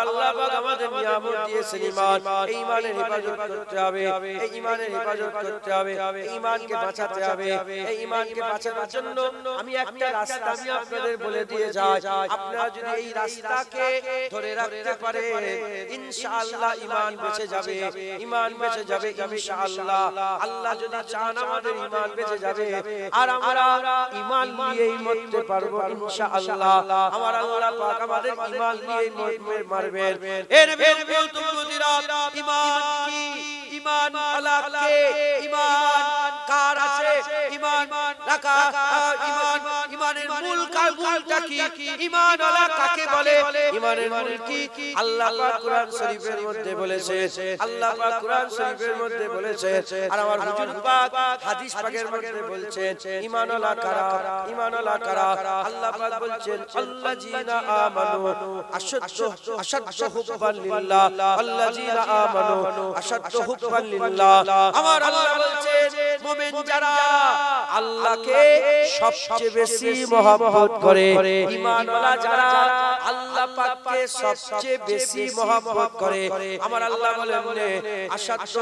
আল্লাহ পাক আমাদের নিয়ামত দিয়েছেন ঈমান এই ঈমানের হেফাজত করতে হবে এই ঈমানের হেফাজত করতে হবে এই ঈমানকে বাঁচাতে হবে এই ঈমানকে বাঁচানোর জন্য আমি একটা রাস্তা আমি আপনাদের বলে দিয়ে যাই আপনারা যদি এই রাস্তাকে ধরে রাখতে পারেন ইনশাআল্লাহ ঈমান বেঁচে যাবে ইনশাআল্লাহ আল্লাহ যদি চান আমাদের ঈমান বেঁচে যাবে আর আমরা ঈমান নিয়েই মরতে পারবো ইনশাআল্লাহ আমার আল্লাহ পাক আমাদের ঈমান নিয়েই মারবেন এর বেরবো তুমুদিরা ঈমান কি ঈমান আল্লাহকে ঈমান কার আছে ঈমান রাখা ঈমানের মূলটা কি ঈমান আল্লাহ কাকে বলে ঈমানের মূল কি আল্লাহ পাক কোরআন শরীফের মধ্যে বলেছে আল্লাহ পাক কোরআন শরীফের মধ্যে বলেছে আর আমার হুজুর পাক হাদিস পাকের মধ্যে বলছেন ঈমান আল্লাহ কারা আল্লাহ পাক বলছেন আল্লাযীনা আমানু আশাদ্দু হুব্বান লিল্লাহ আল্লাযীনা আমানু আশাদ্দু হুব্বান লিল্লাহ আমার আল্লাহ বলছেন মুমিন যারা আল্লাহকে সবচেয়ে বেশি মহব্বত করে ঈমানওয়ালা যারা আল্লাহ পাককে সবচেয়ে বেশি মহব্বত করে আমার আল্লাহ বলেন আশাদ্দু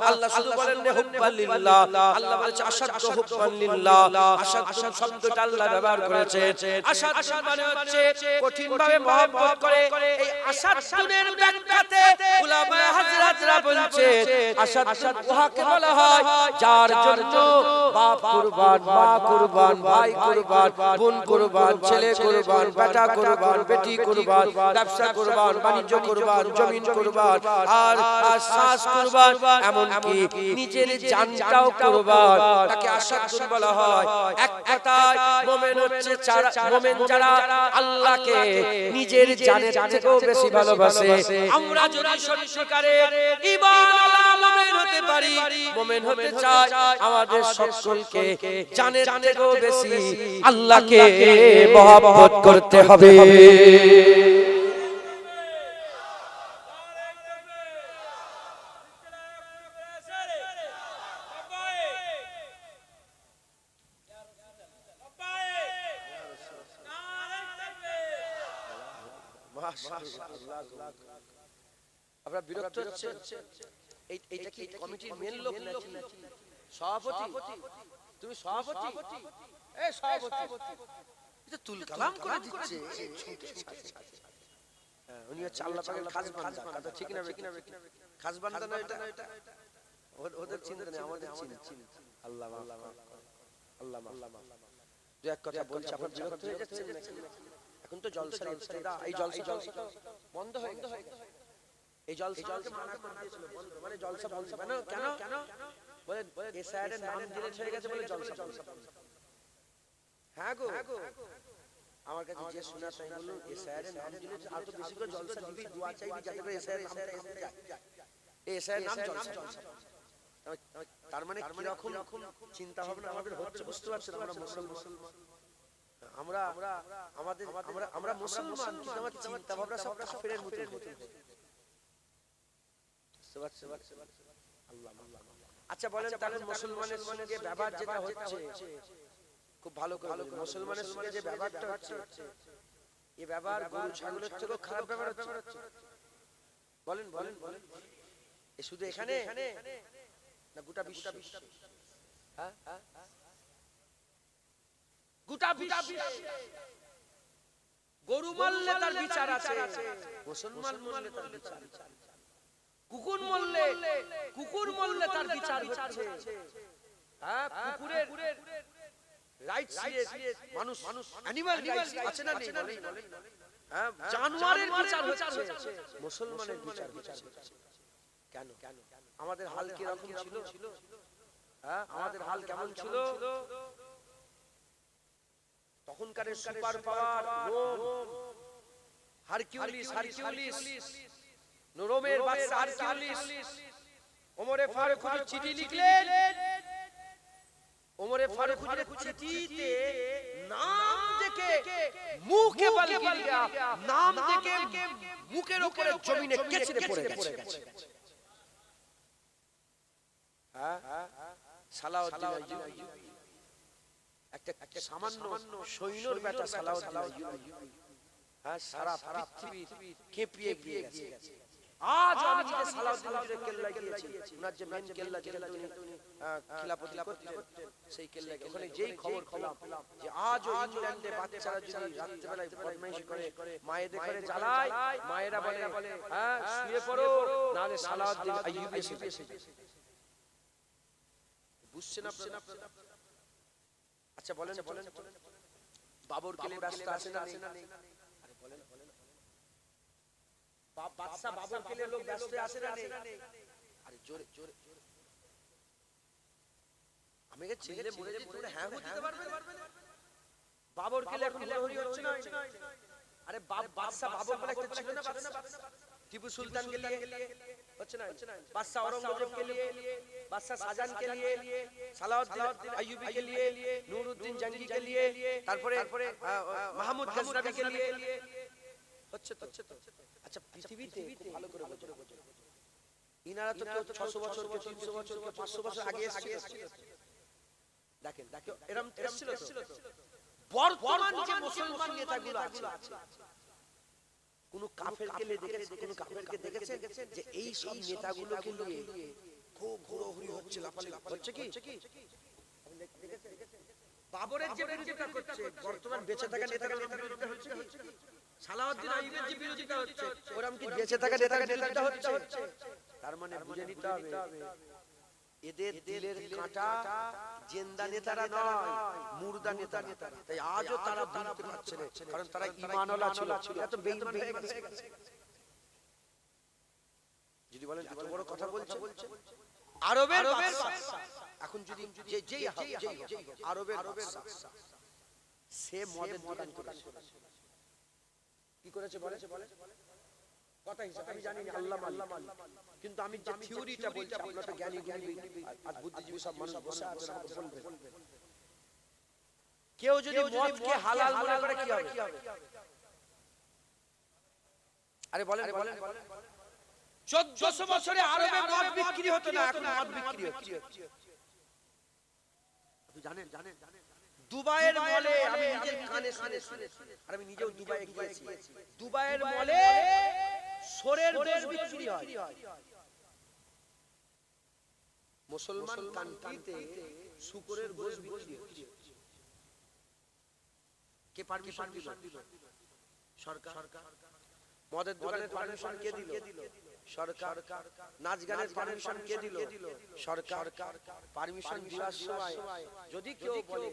আল্লাহ শুধু বলেন হুব্বান লিল্লাহ আল্লাহ বলেছে আশাদ্দু হুব্বান লিল্লাহ আশাদ্দু শব্দটা আল্লাহ ব্যবহার করেছে আশাদ্দু মানে হচ্ছে কঠিন ভাবে মহব্বত করে এই আশাদ্দুর ব্যাখ্যাতে উলামায়ে হযরতরা বলছে আশাদ্দু ওহাকে বলা হয় যার জন্য বাপ কুরবান মা কুরবান ভাই কুরবান বোন কুরবান ছেলে কুরবান বেটা কুরবান বেটি কুরবান ব্যবসা কুরবান বাণিজ্য কুরবান জমিন কুরবান আর শ্বাস কুরবান এমনকি নিজের জানটাও কুরবান তাকে আশাদ্দু বলা হয় এক কথায় মুমিন হচ্ছে মুমিন যারা আল্লাহকে নিজের জানের থেকেও বেশি ভালোবাসে আমরা যদি সত্যিকারের ঈমানওয়ালা মুমিন হতে পারি মুমিন হতে চাই আমাদের সকলকে জানের থেকেও বেশি আল্লাহকে মহব্বত করতে হবে আপনারা বিরক্ত হচ্ছে এইটা কি কমিটির মেন লোক নাকি সভাপতি তুমি সভাপতি এই সভাপতি এটা তুল কালাম করে দিচ্ছে উনি হচ্ছে আল্লাহ পাকের খাস বান্দা কথা ঠিক না খাস বান্দা না এটা ওদের চিন্তা নেই আমাদের চিন্তা আল্লাহ দু এক কথা বলছি আপনারা বিরক্ত হয়ে যাচ্ছেন নাকি এখন তো জলসা এই জলসা বন্ধ হয়ে গেছে এই জলসাকে মানা করে দিয়েছিল বন্ধ, মানে জলসা বলছে কেন কেন বলে এই সাইডের নাম ডিলিট হয়ে গেছে বলে জলসা। হ্যাঁ গো, আমার কাছে যে শোনা তাই বলুন এই সাইডের নাম ডিলিট আর তো বেশি করে জলসা দিবি, দোয়া চাইবি যাতে করে এই সাইডের নামটা কমে যায়। এই সাইডের নাম জলসা। তার মানে কি রকম চিন্তা ভাবনা আমাদের হচ্ছে বুঝতে পারছেন? আমরা মুসলমান, আমরা আমাদের আমরা মুসলমান, কিন্তু আমার চিন্তা ভাবনা সব কাফেরের মতো। আচ্ছা বলেন তাহলে মুসলমানের সঙ্গে ব্যবহার যেটা হচ্ছে, খুব ভালো করে মুসলমানের সঙ্গে যে ব্যবহারটা হচ্ছে, এই ব্যবহার গরু ছাগলের থেকেও খারাপ ব্যবহার হচ্ছে। বলেন বলেন বলেন, এ শুধু এখানে না গোটা বিশ্ব? হ্যাঁ গোটা বিশ্ব। গরু মারলে তার বিচার আছে, মুসলমান মারলে তার বিচার আছে, কুকুর মরলে তার বিচার হচ্ছে। হ্যাঁ কুকুরের রাইটস মানুষ অ্যানিমাল রাইটস আছে না নেই? হ্যাঁ জানোয়ারের বিচার হচ্ছে, মুসলমানের বিচার হচ্ছে। কেন? আমাদের হাল কি রকম ছিল? হ্যাঁ আমাদের হাল কেমন ছিল? তখনকার সুপার পাওয়ার রোম, হারকিউলিস, রোমের বাদশা হারকিউলিস ওমরে ফারুক চিঠি লিখলেন। ওমরে ফারুকের চিঠিতে নাম দেখে মুখে বল গিয়া, নাম দেখে মুখের উপরে জমিনে কেচড়ে পড়ে গেছে। হ্যাঁ সালাউদ্দিন আইয়ুবী, একটা সামান্য সৈন্যর বেটা সালাউদ্দিন আইয়ুবী, হ্যাঁ সারা পৃথিবী কেঁপিয়ে গিয়েছে। আজ আমি যে সালাউদ্দিনের কেল্লায় গিয়েছি, ওনার যে মেন কেল্লা যেটা উনি খিলাফতি করতেন, সেই কেল্লায় ওখানে যেই খবর পেলাম যে আজ ইংল্যান্ডে বাচ্চারা যদি রাত্রিবেলায় বদমাইশি করে, মায়েদের ঘরে জ্বালায়, মায়েরা বলে হ্যাঁ শুয়ে পড়ো, নাহলে সালাউদ্দিন আইয়ুবী এসে। বুঝছেন আপনারা? আচ্ছা বলেন বাবর কেলে ব্যস্ত আছে না নেই? আরে বলেন বাদশা বাবর কেলে লোক ব্যস্ত আছে না নেই? আরে জোরে আমি কে ছেলে মরে যে তোমরা হ্যাঁ দিতে পারবে না? বাবর কেলে এখন হরি হচ্ছে না? আরে বাদশা বাবর বলে একটা ছিল না বাদশা, টিপু सुल्तान के लिए হচ্ছে না? বাদশা औरंगजेब के लिए, বাদশা শাহজাহান के लिए, সালাউদ্দিন আইয়ুবী के लिए, নুরউদ্দিন জঙ্গি के लिए, তারপরে মাহমুদ গজনবী के लिए হচ্ছে তো। আচ্ছা পৃথিবীতে ভালো করে বোঝো, ইনারা তো 600 বছর কে 300 বছর কে 500 বছর আগে এসেছিল। দেখেন এরকম ছিল তো। বর্তমান যে মুসলমান নেতাগুলো আছে, কোন কাফেরকে দেখেছেন যে এই সব নেতাগুলোকে নিয়ে খুব ঘোরাঘুরি হচ্ছে, লাফালাফি হচ্ছে কি? বাবরের যে বিরোধিতা করছে, বর্তমান বেঁচে থাকা নেতাগুলোর বিরোধিতা হচ্ছে কি? সালাউদ্দিন আইয়ুবীর যে বিরোধিতা হচ্ছে, ওরকম কি বেঁচে থাকা নেতার বিরোধিতা হচ্ছে? তার মানে বুঝে নিতে হবে এদের দিলের কাঁটা জিন্দা নেতারা নয়, মুর্দা নেতা। তাই আজও তারা বুঝতে পারছে না, কারণ তারা ঈমানওয়ালা ছিল, এত বেঈমান হয়ে গেছে। যদি বলেন এত বড় কথা বলছে, আরবের বাদশা এখন যদি যেই আরবের বাদশা সে মদের দোকান করেছে, কি করেছে বলে কথা হিসাবে আমি জানি না, আল্লাহ মালিক, কিন্তু আমি যে থিওরিটা বলছি, আপনারা তো জ্ঞানী আর বুদ্ধিজীবী সব মানুষ বসে আছেন, আমাকে বলবেন কেউ যদি মদকে হালাল মনে করে কি হবে? আরে বলেন 1400 বছরে আরবে মদ বিক্রি হতো না, এখন মদ বিক্রি হচ্ছে। আপনি জানেন দুবাইয়ের মলে, আমি নিজের কানে শুনে, আর আমি নিজেও দুবাইয়ে গিয়েছি, দুবাইয়ের মলে সোরের গোশত বিক্রি হয়। মুসলমান কান্ট্রিতে শুকরের গোশত বিক্রি হচ্ছে। কে পারমিশন দিল? সরকার। মদের দোকানের পারমিশন কে দিল? সরকার। নাচ গানের পারমিশন কে দিল? সরকার। পারমিশন দেওয়ার সময় যদি কেউ বলে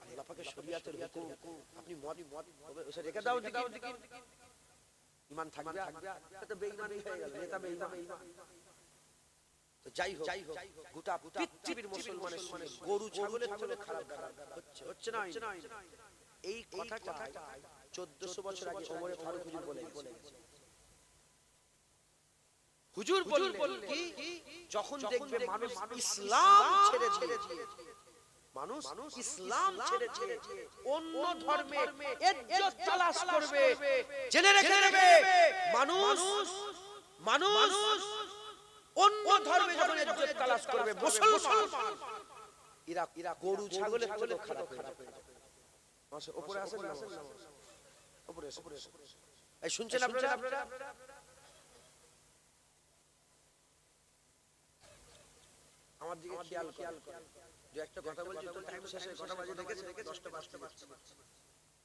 আল্লাহ পাকের শরীয়তের হুকুম, আপনি মদ রেখে দাও দেখি, ঈমান থাকবে তো বেঈমানই হয়ে গেল, নেতা বেঈমান। তো যাই হোক গোটা পৃথিবীর মুসলমানের সঙ্গে গরু ছাগলের থেকে খারাপ হচ্ছে না। এই কথাটা 1400 বছর আগে ওমর ফারুক হুজুর বললেন কি, যখন দেখবে মানুষ ইসলাম ছেড়ে দিয়েছে, মানুষ ইসলাম ছেড়ে দিয়ে অন্য ধর্মে ইজ্জত তালাশ করবে, জেনে রেখে দেবে মানুষ অন্য ধর্মে যখন ইজ্জত তালাশ করবে, মুসলমান এরা গরু ছাগলের থেকে খারাপ হয়ে যাবে। উপরে আসেন না, উপরে এই শুনছেন আপনারা? আমার দিকে খেয়াল করেন, যে একটা কথা বলছি তো টাইম শেষে কথা বাজে দেখেছে 10টা বাজতে বাজতে,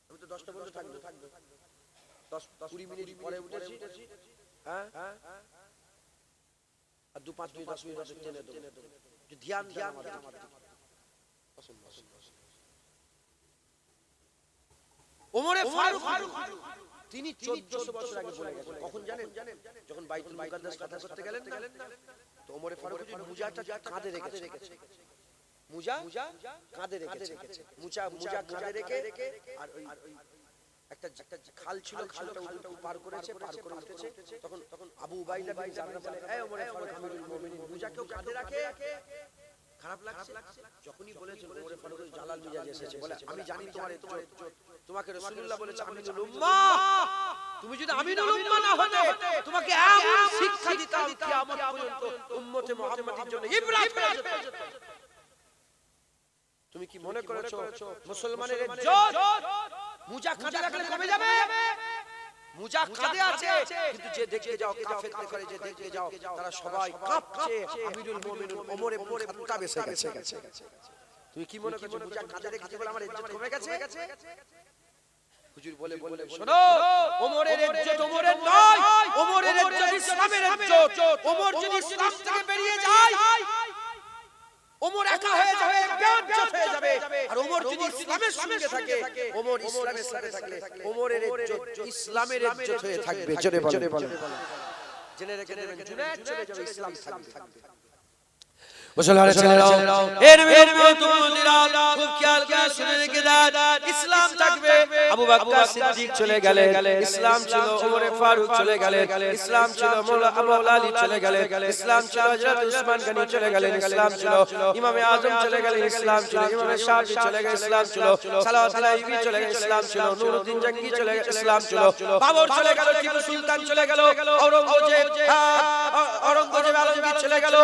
আমি তো 10টা বলতে থাকবো 10-20 মিনিট পরে উঠেছি, হ্যাঁ আর 2-5 মিনিট 10 মিনিট টেনে দেব, যে ধ্যান আমার ওমর ফারুক তিনি 1400 বছর আগে বলে গেছেন। কখন জানেন? যখন বাইতুল মুকাদ্দাস কথা করতে গেলেন না, তো ওমর ফারুক মুজাটা কাঁধে রেখেছে, মুজা কাঁধে রেখেছে, মুজা কাঁধে রেখে, আর ওই একটা খাল ছিল, খালটা পার করেছে, পার করে উঠেছে। তখন আবু উবাইদা বিন জাররাহ বলে, এই ওমর ফারুক আমিরুল মুমিনিন, মুজাকেও কাঁধে রাখে, খারাপ লাগছে? যখনই বলেছেন ওমর ফারুক জালাল মিজাজ এসেছে, বলে আমি জানি তোমার ইজ্জত, তোমাকে রাসূলুল্লাহ বলেছে আমিনুল উম্মাহ, তুমি যদি আমিনুল উম্মাহ না হতে তোমাকে এমন শিক্ষা দিতাম কিয়ামত পর্যন্ত উম্মতে মুহাম্মাদের জন্য ইবরাত হয়ে যেত। তুমি কি মনে করেছো মুসলমানের ইজ্জত মুজা কাঁধে রাখলে কমে যাবে? মুজা কাঁধে আছে, কিন্তু যে দেখতে যাও কাফের করে, যে দেখতে যাও তারা সবাই কাঁপছে, আমিরুল মুমিনিন ওমর ইবনে খাত্তাব এসে গেছে। তুমি কি মনে করছো মুজা কাঁধে রেখেছে বলে আমার ইজ্জত কমে গেছে? হুজুর বলে শোনো, ওমরের ইজ্জত ওমরের নয়, ওমরের ইজ্জত ইসলামের ইজ্জত। ওমর যদি ইসলাম থেকে বেরিয়ে যায়, ওমর একা হয়ে যাবে, বেইজ্জত হয়ে যাবে। আর ওমর যদি ইসলামের সঙ্গে থাকে, ওমর ইসলামের সাথে থাকলে ওমরের ইজ্জত ইসলামের ইজ্জত হয়ে থাকবে। জোরে বলে জেনে রেখে দেবেন, জুনায়েদ চলে যাবে, ইসলাম থাকবে। মুসলমান ছেলেরাও, এর মেয়েরা খুব খেয়াল করে শুনে রেখে দেন, ইসলাম থাকবে। আবু বকর সিদ্দিক চলে গেলেন, ইসলাম ছিল। ওমর ফারুক চলে গেলেন, ইসলাম ছিল। মাওলা আলী চলে গেলেন, ইসলাম ছিল। হযরত উসমান গনি চলে গেলেন, ইসলাম ছিল। ইমামে আজম চলে গেলেন, ইসলাম ছিল। ইমামে শাফি চলে গেলেন, ইসলাম ছিল। সালাওয়াত আলাইহি চলে গেলেন, ইসলাম ছিল। নুরউদ্দিন জঙ্গি চলে গেলেন, ইসলাম ছিল। বাবর চলে গেল, টিপু সুলতান চলে গেল, ঔরঙ্গজেব আলমগীর চলে গেল,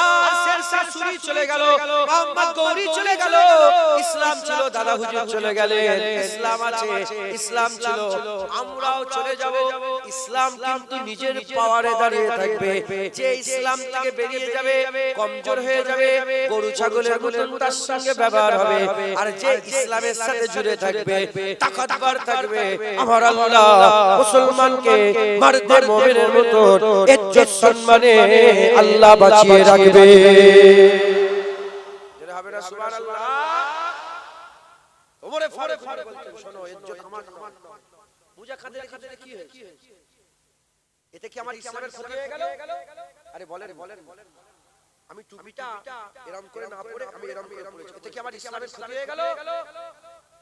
আর শেরশাহ সুরি চলে গেল, মোহাম্মদ গৌরী চলে গেল, ইসলাম ছিল। দাদা হুজুর চলে গেলেন, ইসলাম আছে, ইসলাম ছিল। আমরাও চলে যাব, ইসলাম কিন্তু নিজের পাওয়ারে দাঁড়িয়ে থাকবে। যে ইসলাম থেকে বেরিয়ে যাবে কমজোর হয়ে যাবে, গরু ছাগলের মতন তার সঙ্গে ব্যবহার হবে। আর যে ইসলামের সাথে জুড়ে থাকবে, তাকতবার থাকবে, আমার আল্লাহ মুসলমানকে মারদে মুমিনের মতন ইজ্জত সম্মানে আল্লাহ বাঁচিয়ে রাখবে। যেটা হবে না, সুবহানাল্লাহ। ওমর ফারুক বলতেন, শোনো, ইজ্জত আমার মুজা কাঁধে কি হয়েছে? এতে কি আমার ইসলামের ক্ষতি হয়ে গেল? আরে বলেন, আমি টুপিটা এরকম করে না পরে আমি এরকম করে পরেছি, এতে কি আমার ইসলামের ক্ষতি হয়ে গেল?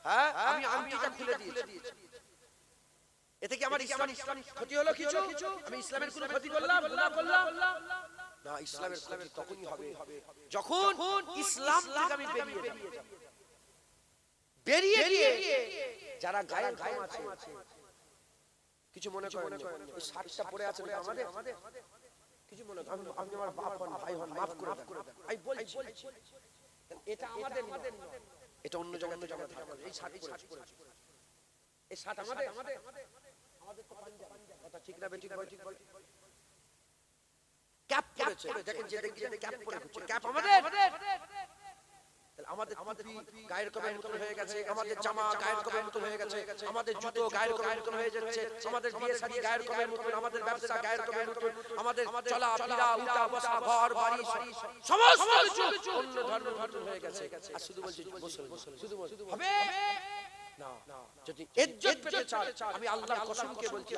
হ্যাঁ, আমি আংটিটা খুলে দিয়েছি, এতে কি আমার ইসলামের ক্ষতি হলো কিছু? আমি ইসলামের কোনো ক্ষতি করলাম? গুনাহ করলাম না। ইসলামের ক্ষতি তখনই হবে যখন ইসলাম থেকে আমি বেরিয়ে গিয়ে যারা গায়ের কম আছে, কিছু মনে করেন, ওই শার্টটা পরে আছে আমাদের, কিছু মনে করেন, আপনি আমার বাপ হন, ভাই হন, মাফ করে দেন, আমি বলছি এটা আমাদের নয়, এটা অন্য জায়গায় থাকে। এই শার্ট পরে, এই শার্ট আমাদের কথা ঠিক না? ঠিক বল। ক্যাপ পরেছে, দেখেন, যে ক্যাপ পরে ঘুরছে, ক্যাপ আমাদের। আমাদের টুপি গায়ের কমের মতন হয়ে গেছে, আমাদের জামা গায়ের কমের মতন হয়ে গেছে, আমাদের জুতো গায়ের কমের মতন হয়ে যাচ্ছে, আমাদের বিয়ে শাদী গায়ের কমের মতন, আমাদের ব্যবসা গায়ের কমের মতন, আমাদের চলা ফেরা, উঠা বসা, ঘর বাড়ি সমস্ত কিছু অন্য ধর্মের মতন হয়ে গেছে। আর শুধু বলছি মুসলমান, শুধু হবে না। যদি ইজ্জত পেতে চান আমি আল্লাহর কসমকে বলছি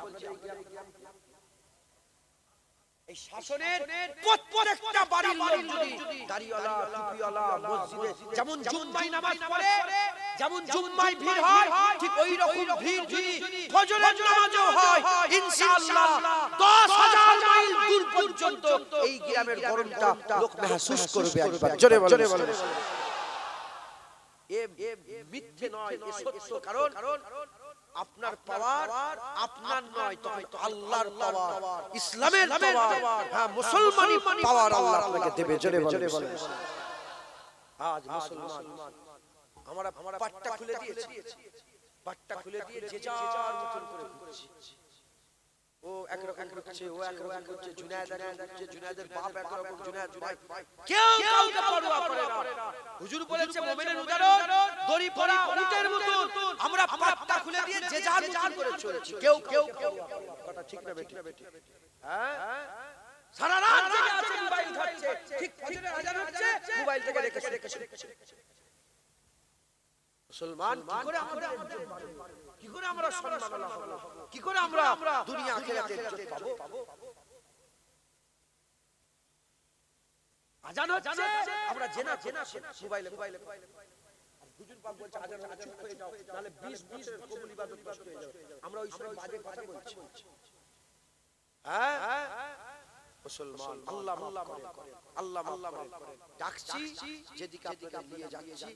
এই শাসনের প্রত্যেকটা বাড়ির লোক যদি দাড়িওয়ালা টুপিওয়ালা মসজিদে যেমন জুম্মায় নামাজ পড়ে যেমন জুম্মায় ভিড় হয় ঠিক ওই রকম ভিড় যদি ফজরের নামাজও হয় ইনশাআল্লাহ 10,000 মাইল দূর পর্যন্ত এই গ্রামের গরমটা লোক महसूस করবে একবার জোরে বলেন এ মিথ্যে নয় এ সত্য কারণ আপনার পাওয়ার আপনার নয় তবে তো আল্লাহর পাওয়ার ইসলামের পাওয়ার হ্যাঁ মুসলমানি পাওয়ার আল্লাহ আপনাকে দেবে জোরে বলেন আজ মুসলমান আমরা পাট্টা খুলে দিয়েছি পাট্টা খুলে দিয়ে যে যার মতন করে ঘুরছি ও একরকম করছে ও একরকম করছে জুনায়েদের বাপ একরকম জুনায়েদ কেউ কাউকে পরোয়া করে না হুজুর বলেছে মুমিনের উদাহরণ দড়ি পরা উটের মতো আমরা পাট্টা খুলে দিয়ে যে যার মতন করে চলছি কেউ কথা ঠিক না বেটি হ্যাঁ সারা রাত জেগে আছে মোবাইল ঘাটছে ঠিক ফজরের আজান হচ্ছে মোবাইল থেকে রেখেছে মুসলমান কি করে আমরা সম্মান লাভ করব কি করে আমরা দুনিয়া আখিরাতে ইজ্জত পাবো আজান হচ্ছে আমরা জেনা মোবাইলে হুজুর পাক বলছে আজান হলে চুপ হয়ে যাও তাহলে 20 বছরের কবুল ইবাদত নষ্ট হয়ে যাবে আমরা ওই সময় বাজে কথা বলছি হ্যাঁ মুসলমান আল্লাহ করে ডাকছি যেদিকে আপনাকে নিয়ে যাচ্ছি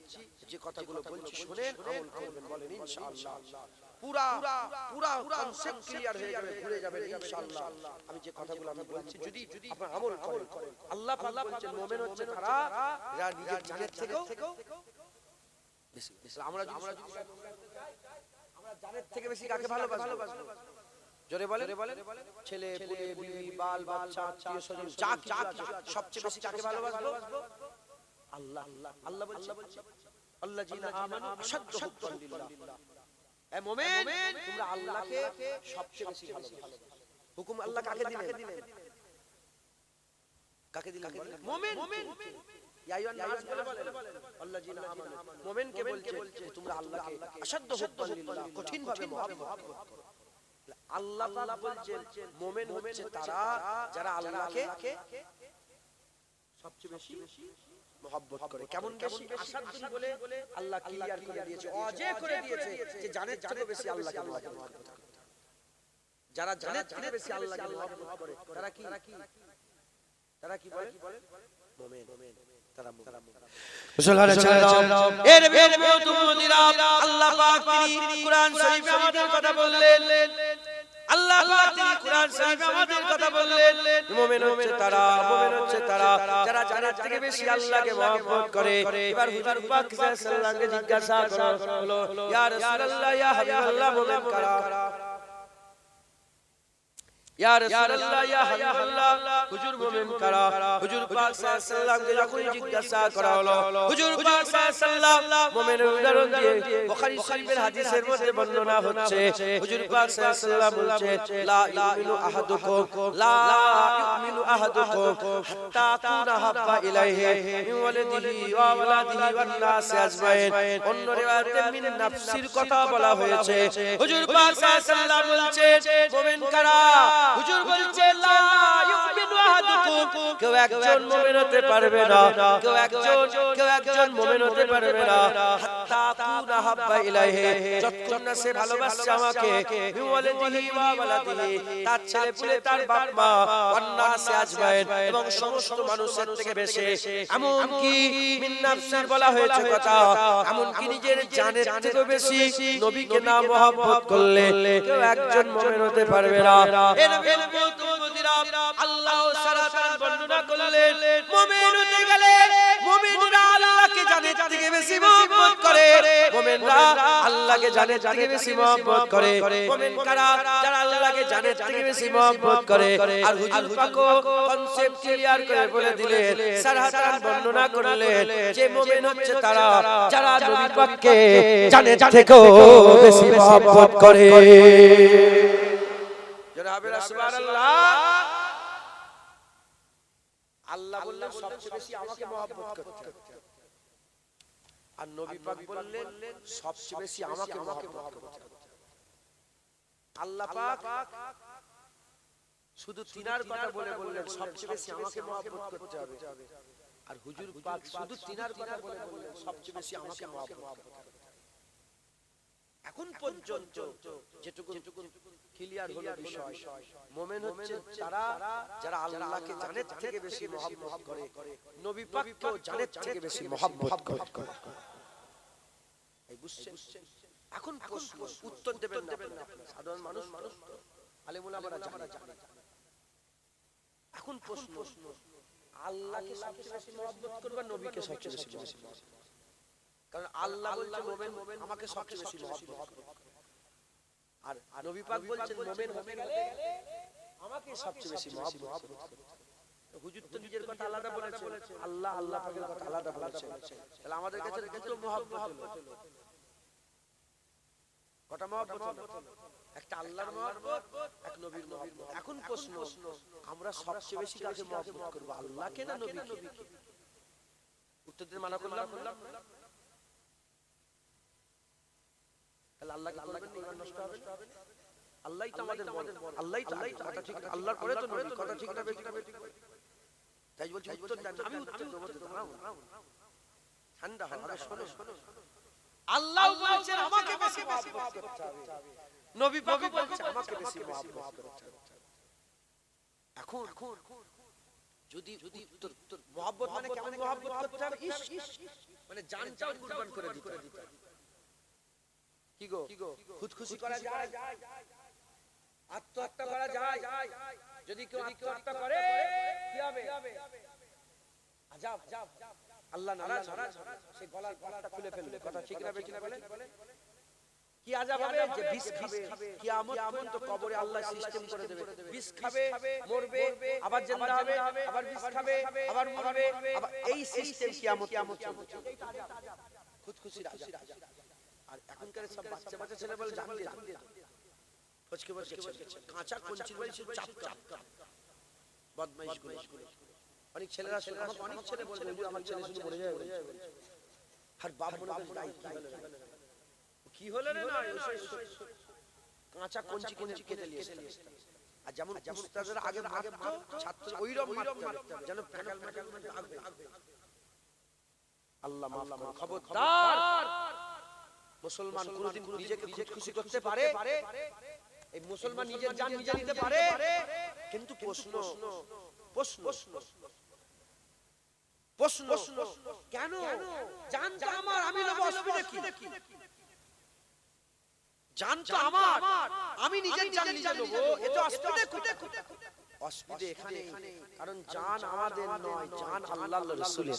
যে কথাগুলো বলছি শুনেন আমল করবেন বলেন ইনশাআল্লাহ পুরা কনসেপ্ট ক্লিয়ার হয়ে যাবে ঘুরে যাবেন ইনশাআল্লাহ আমি যে কথাগুলো আমি বলছি যদি আপনি আমল করেন আল্লাহ পাক বলছেন মুমিন হচ্ছে তারা যারা নিজের জানের থেকেও বেশি আমরা জানের থেকে বেশি কাকে ভালোবাসবো জোরে বলেন ছেলে পুলে বিবি বাল বাচ্চা আত্মীয় স্বজন যা সবচেয়ে বেশি কাকে ভালোবাসবো আল্লাহ বলছে আল্লাযিনা আমানু আশাদ্দু হুব্বান লিল্লাহ এ মুমিন তোমরা আল্লাহকে সবচেয়ে বেশি ভালোবাসো হুকুম আল্লাহ কাকে দিলেন মুমিন ইয়া আইয়ুহান নাস বলে আল্লাযিনা আমানু মুমিনকে বলছে তোমরা আল্লাহকে আশাদ্দু হুব্বান লিল্লাহ কঠিন ভাবে মহব্বত করো আল্লাহ তাআলা বলছেন মুমিন হচ্ছে তারা যারা আল্লাহকে সবচেয়ে বেশি মহব্বত করে কেমন আসাদুন বলে আল্লাহ ক্লিয়ার করে দিয়েছে ওয়াজে করে দিয়েছে যে জানের থেকে বেশি আল্লাহকে মহব্বত করে যারা জানের থেকে বেশি আল্লাহকে মহব্বত করে তারা কি বলে মুমিন তারা মুসলমানের ছেড়ে দাও এর নবী তুমুদিরা আল্লাহ পাক তিনি কুরআন শরীফে আমাদের কথা বললেন আল্লাহ পাক তিনি কুরআন শরীফে আমাদের কথা বললেন মুমিন হচ্ছে তারা যারা জানের থেকে বেশি আল্লাহকে মহব্বত করে এবার হুজুর পাক সাল্লাল্লাহু আলাইহি ওয়াসাল্লামকে জিজ্ঞাসা করা হলো ইয়া রাসূলুল্লাহ ইয়া হাবিবাল্লাহ মুমিন কারা ইয়া রাসূলুল্লাহ ইয়া হাবিবাল্লাহ হুজুর মুমিন কারা হুজুর পাক সাল্লাল্লাহু আলাইহি ওয়াসাল্লামকে যখন জিজ্ঞাসা করা হলো হুজুর পাক সাল্লাল্লাহু আলাইহি ওয়াসাল্লাম মুমিনের উদাহরণ দিয়ে বুখারী শরীফের হাদিসের মধ্যে বর্ণনা হচ্ছে হুজুর পাক সাল্লাল্লাহু আলাইহি ওয়াসাল্লাম বলছেন লা ইউমিনু আহাদুকুম হাত্তা কুনা হাব্বা ইলাইহি মিন ওয়ালিদিহি ওয়া ওয়ালাদিহি ওয়ান নাস আজমাইন অন্য রিওয়ায়াতে মিন নাফসির কথা বলা হয়েছে হুজুর পাক সাল্লাল্লাহু আলাইহি ওয়াসাল্লাম বলছেন মুমিন কারা হুজুর বলছে লা ইউমিনু আহাদুকুম কেউ একজন মুমিন হতে পারবে না কেউ একজন মুমিন হতে পারবে না হাত্তা কুনা হাব্বা ইলাইহি যতক্ষণ না সে ভালোবাসে আমাকে ওয়ালিদিহি ওয়া ওয়ালাদিহি তার ছেলে পুলে তার বাপ মা ওয়ান্নাস আজমাইন এবং সমস্ত মানুষের থেকে বেশি এমন কি মিন নাফসির বলা হয়েছে কথা এমন কি নিজের জানের থেকে বেশি নবীকে না মহব্বত করলে কেউ একজন মুমিন হতে পারবে না আল্লাহ সারাতান বর্ণনা করলেন মুমিন হতে গেলে মুমিনরা আল্লাহকে জানের থেকে বেশি মহব্বত করে মুমিনরা আল্লাহকে জানের থেকে বেশি মহব্বত করে মুমিন কারা যারা আল্লাহকে জানের থেকে বেশি মহব্বত করে আর হুজুর পাকও কনসেপ্ট ক্লিয়ার করে বলে দিলেন সারাতান বর্ণনা করলেন যে মুমিন হচ্ছে তারা যারা নবী পাককে জানের থেকেও বেশি মহব্বত করে আল্লাহ বললেন সবচেয়ে বেশি আমাকে মহব্বত করতে আর নবী পাক বললেন সবচেয়ে বেশি আমাকে মহব্বত করতে হবে। আল্লাহ পাক শুধু তিনার কথা বলে বললেন সবচেয়ে বেশি আমাকে মহব্বত করতে হবে, আর হুজুর পাক শুধু তিনার কথা বলে বললেন সবচেয়ে বেশি আমাকে মহব্বত করতে হবে। এখন পর্যন্ত যেটুকু ক্লিয়ার হলো বিষয়, মুমিন হচ্ছে তারা যারা আল্লাহকে জানের থেকে বেশি মহব্বত করে, নবী পাককেও জানের থেকে বেশি মহব্বত করে। এই বুঝছেন? এখন প্রশ্ন উত্তর দেবেন না সাধারণ মানুষ, আলেম ওলামারা জানে। এখন প্রশ্ন আল্লাহকে সবচেয়ে বেশি মহব্বত করবে, নবীকে সবচেয়ে বেশি মহব্বত করবে? কারণ আল্লাহ বলছে মুমিন আমাকে সবচেয়ে বেশি মহব্বত করবে, আর নবী পাক বলছেন মুমিন হতে গেলে আমাকে সবচেয়ে বেশি মহব্বত করবে। হুজুর তো নিজের কথা আলাদা বলেছে, আল্লাহ পাকের কথা আলাদা বলেছে, তাহলে আমাদের কাছে দুটো মহব্বত হলো। কটা মহব্বত হলো? একটা আল্লাহর মহব্বত, এক নবীর মহব্বত। এখন প্রশ্ন আমরা সবচেয়ে বেশি কাকে মহব্বত করব, আল্লাহকে না নবীকে? উত্তর দিতে মানা করলাম, তাহলে আল্লাহকে করবেন না, ঈমান নষ্ট হবে না? আল্লাহই তো আমাদের বড়, আল্লাহই তো কথা ঠিক, আল্লাহর পরে তো নবী, কথা ঠিক না বেঠিক? তাই বলছি উত্তর দেন। আমি উত্তর দেব, ঠান্ডা হবে, শোনো। আল্লাহ বলেছেন আমাকে বেশি মহব্বত করতে হবে, নবী পাক বলেছেন আমাকে বেশি মহব্বত করতে হবে। এখন যদি উত্তর মহব্বত মানে কেমন মহব্বত করতে হবে? মানে জানটাও কুরবান করে দিতে হবে। কি গো, খুদখুশি করা যায়, আত্মহত্যা করা যায়? যদি কেউ আত্মহত্যা করে কি হবে? আযাব, আল্লাহ নারাজ, সেই গলার পট্টা খুলে ফেলবে, কথা ঠিক না বেঠিক বলেন? কি আযাব হবে? যে বিষ খাবে, কিয়ামত পর্যন্ত কবরে আল্লাহ সিস্টেম করে দেবে, বিষ খাবে, মরবে, আবার জিন্দা হবে, আবার বিষ খাবে, আবার মরবে, আবার এই সিস্টেম কিয়ামত খুদখুশির আযাব। আর এখনকার সব বাচ্চা ছেলে বলে জান দিয়ে ফচকে ফচকে কাঁচা কঞ্চির বলে চাপ বদমাইশ গুলো। অনেক ছেলেরা, অনেক ছেলে বলবে আমার ছেলে শুধু মরে যায়, আর বাপ মনে করে কি হলো রে? না কাঁচা কঞ্চি কেটে নিয়ে এসেছে। আর যেমন উস্তাদের আগে মারতো ছাত্র, ওইরকম মারতে যেন প্যাকাল ম্যাকাল আগবে। আল্লাহ মাফ করুন। খবরদার মুসলমান কোনদিন নিজেকে খুশি করতে পারে? এই মুসলমান নিজের জান নিজে নিতে পারে? কিন্তু প্রশ্ন কেন? জান তো আমার, আমি নেব, অসুবিধা কি? জান তো আমার, আমি নিজের জান নিজে নেব, এত অসুবিধা কোথায়? অসুবিধা এখানে, কারণ জান আমাদের নয়, জান আল্লাহর রাসূলের।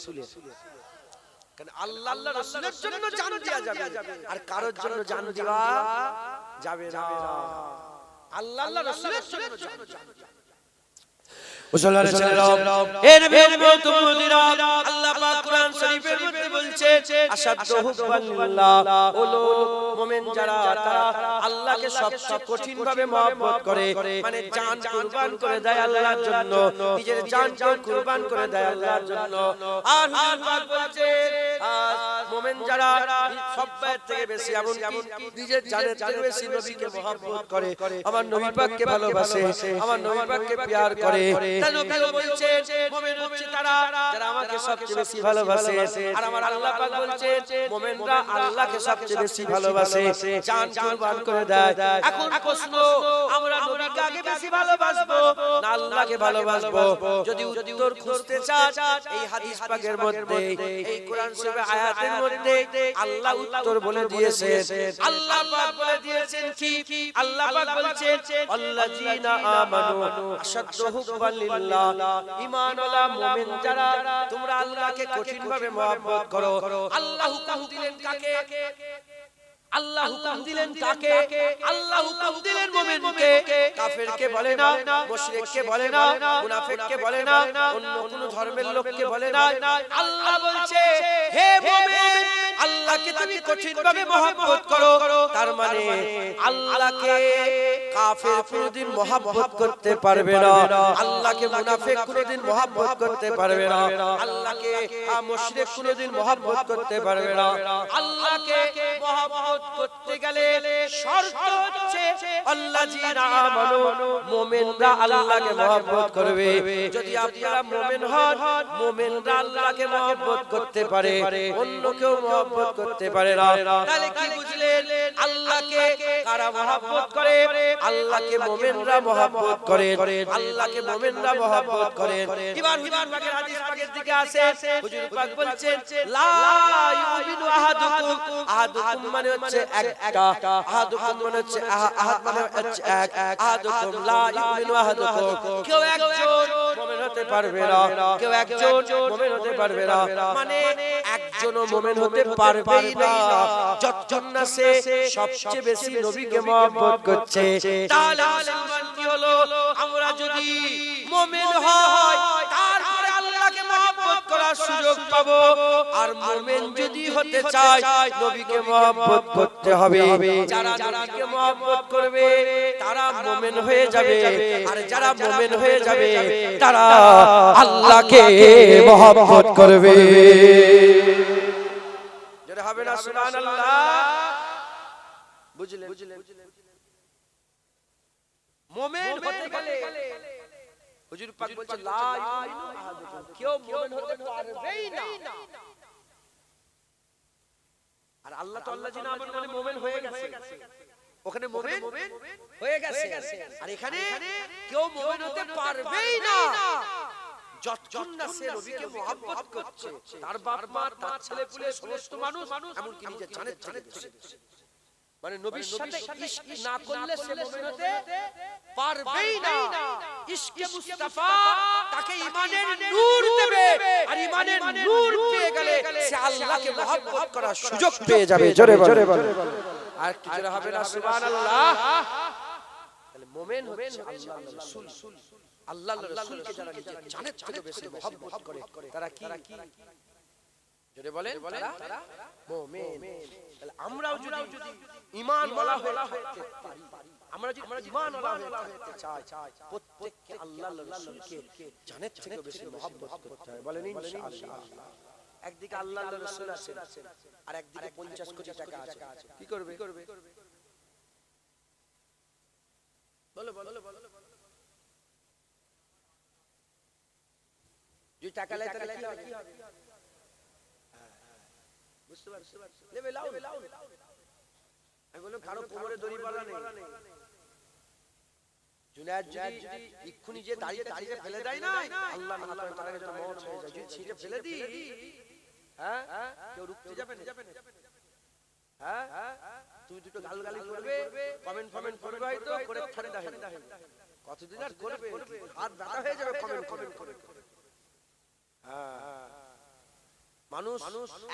কারণ আল্লাহর রাসূলের জন্য জান দেয়া যাবে, আর কারোর জন্য জান দেওয়া যাবে না। আল্লাহর রাসূলের জন্য জান। মুসলমানের ছেলেরা, এ নবীর উম্মতিরা, আল্লাহ পাক কোরআন শরীফের মধ্যে বলছে আশাদ্দু হুব্বাল্লাহ, ওলো মুমিন যারা তারা আল্লাহকে সবচেয়ে কঠিন ভাবে মহব্বত করে, মানে জান কুরবান করে দেয় আল্লাহর জন্য, নিজের জানকে কুরবান করে দেয় আল্লাহর জন্য। আর হুজুর পাক বলছে মুমিন যারা সবচেয়ে থেকে বেশি, এমন কি নিজের জানের থেকে বেশি নবীকে মহব্বত করে, আমার নবী পাককে ভালোবাসে, আমার নবী পাককে প্যার করে, নবীও বলছেন মুমিন হচ্ছে তারা যারা আমাকে সবচেয়ে বেশি ভালোবাসে, আর আমার আল্লাহ পাক বলছেন মুমিনরা আল্লাহকে সবচেয়ে বেশি ভালোবাসে, জান কুরবান করে দেয়। এখন প্রশ্ন, আমরা নবীকে আগে বেশি ভালোবাসবো না আল্লাহকে ভালোবাসবো? যদি উত্তর খুঁজতে চান এই হাদিস পাকের মধ্যে, এই কোরআন শরীফের আয়াতের মধ্যে আল্লাহ উত্তর বলে দিয়েছেন। আল্লাহ পাক বলে দিয়েছেন কি? আল্লাহ পাক বলছেন আল্লাযীনা আমানু আশাদ্দু হুব্বান লিল্লাহ, ঈমানওয়ালা মুমিন যারা তোমরা আল্লাহকে কঠিনভাবে মহব্বত করো। আল্লাহ হুকুম দিলেন কাকে? আল্লাহ হুকুম দিলেন কাকে? আল্লাহ হুকুম দিলেন মুমিনকে, কাফেরকে বলে না, মুশরিককে বলে না, মুনাফিককে বলে না, অন্য কোন ধর্মের লোককে বলে না। আল্লাহ বলছে হে মুমিন, আল্লাহকে তুমি কঠিনভাবে মহব্বত করো। তার মানে আল্লাহকে কাফের কোনদিন মহব্বত করতে পারবে না, আল্লাহকে মুনাফিক কোনদিন মহব্বত করতে পারবে না, আল্লাহকে মুশরিক কোনদিন মহব্বত করতে পারবে না। আল্লাহকে মহব্বত করতে গেলে শর্ত হচ্ছে আল্লাযীনা আমানু, মুমিনরা আল্লাহকে মহব্বত করবে। যদি আপনারা মুমিন হন, মুমিনরা আল্লাহকে মহব্বত করতে পারে, অন্য কেউ মহব্বত করতে পারে না। তাহলে কি বুঝলেন? আল্লাহকে কারা মহব্বত করে? আল্লাহকে মুমিনরা মহব্বত করে, আল্লাহকে মুমিনরা মহব্বত করে। এবার হুজুর পাকের হাদিস পাকের দিকে আসে, হুজুর পাক বলছেন লা ইউমিনু আহাদুকুম, আহাদুকুম মানে হচ্ছে একটা, আহাদুকুম মানে হচ্ছে আহাদ মানে হচ্ছে এক, আহাদুকুম লা ইউমিনু আহাদুকুম, কেউ একজন মুমিন হতে পারবে না, কেউ একজন মুমিন হতে পারবে না, মানে একজনও মুমিন হতে পারবেই না যতক্ষণ না সে সবচেয়ে বেশি নবীকে মহব্বত করছে। তাহলে মুসলমান কি হলো? আমরা যদি মুমিন হই তারপরে আল্লাহকে মহব্বত করার সুযোগ পাবো, আর মুমিন যদি হতে চায় নবীকে মহব্বত করতে হবে। যারা নবীকে মহব্বত করবে তারা মুমিন হয়ে যাবে, আর যারা মুমিন হয়ে যাবে তারা আল্লাহকে মহব্বত করবে। যারা হবে না সুবহানাল্লাহ, বুঝলেন? মুমিন হতে গেলে হুজুর পাক বলছে লা ইউমিনু আহাদুকুম, কেউ মুমিন হতে পারবেই না। আর আল্লাহ তো আল্লাযীনা আমানু মানে মুমিন হয়ে গেছে, ওখানে মুমিন হয়ে গেছে, আর এখানে কেউ মুমিন হতে পারবেই না যতক্ষণ না সে নবীকে মহব্বত করছে। তার বাপ মা, তার ছেলে পুলে, সমস্ত মানুষ, এমনকি নিজের জানের ছেলে, মানে নবীর সাথে ইশক না করলে সে মুমিন হতে পারবেই না। ইশকে মুস্তাফা তাকে ঈমানের নূর দেবে, আর ঈমানের নূর পেয়ে গেলে সে আল্লাহকে মহব্বত করার সুযোগ পেয়ে যাবে। জোরে জোরে বলেন, আর কি জোরে হবে না সুবহানাল্লাহ। তাহলে মুমিন হচ্ছে আল্লাহর রাসূল, আল্লাহর রাসূলকে যারা নিজের জানের থেকে বেশি মহব্বত করে তারা কি? জোরে বলেন, তারা মুমিন। তাহলে আমরাও যদি ঈমান ওয়ালা হতে পারি, আমরা যদি ঈমান ওয়ালা হতে চাই, প্রত্যেককে আল্লাহর রাসূলকে জানের থেকে বেশি মহব্বত করতে হবে। বলেন ইনশাআল্লাহ। একদিকে আল্লাহর রাসূল আছেন, আর একদিকে 50 কোটি টাকা আছে, কি করবে? বলো বলো বলো। যে টাকা লাই তাহলে কি হবে? বুঝতে পারছো? লেবে লাও। আমি বললাম কারো কোমরে দড়ি বাঁধা নেই। জুনায়েদ যদি ইক্ষুনি যে দাঁড়িয়ে ফেলে দেয় না, আল্লাহ না করে তার কাছে মওত হয়ে যায়। যদি ছিঁড়ে ফেলে দিই, হ্যাঁ, কেউ রুখতে যাবে না। হ্যাঁ, তুমি দুটো গালগালি করবে, কমেন্ট করবে, হয়তো করে ঠান্ডা হয়ে যাবে। কতদিন আর করবে? হাত ব্যথা হয়ে যাবে কমেন্ট করে। হ্যাঁ, মানুষ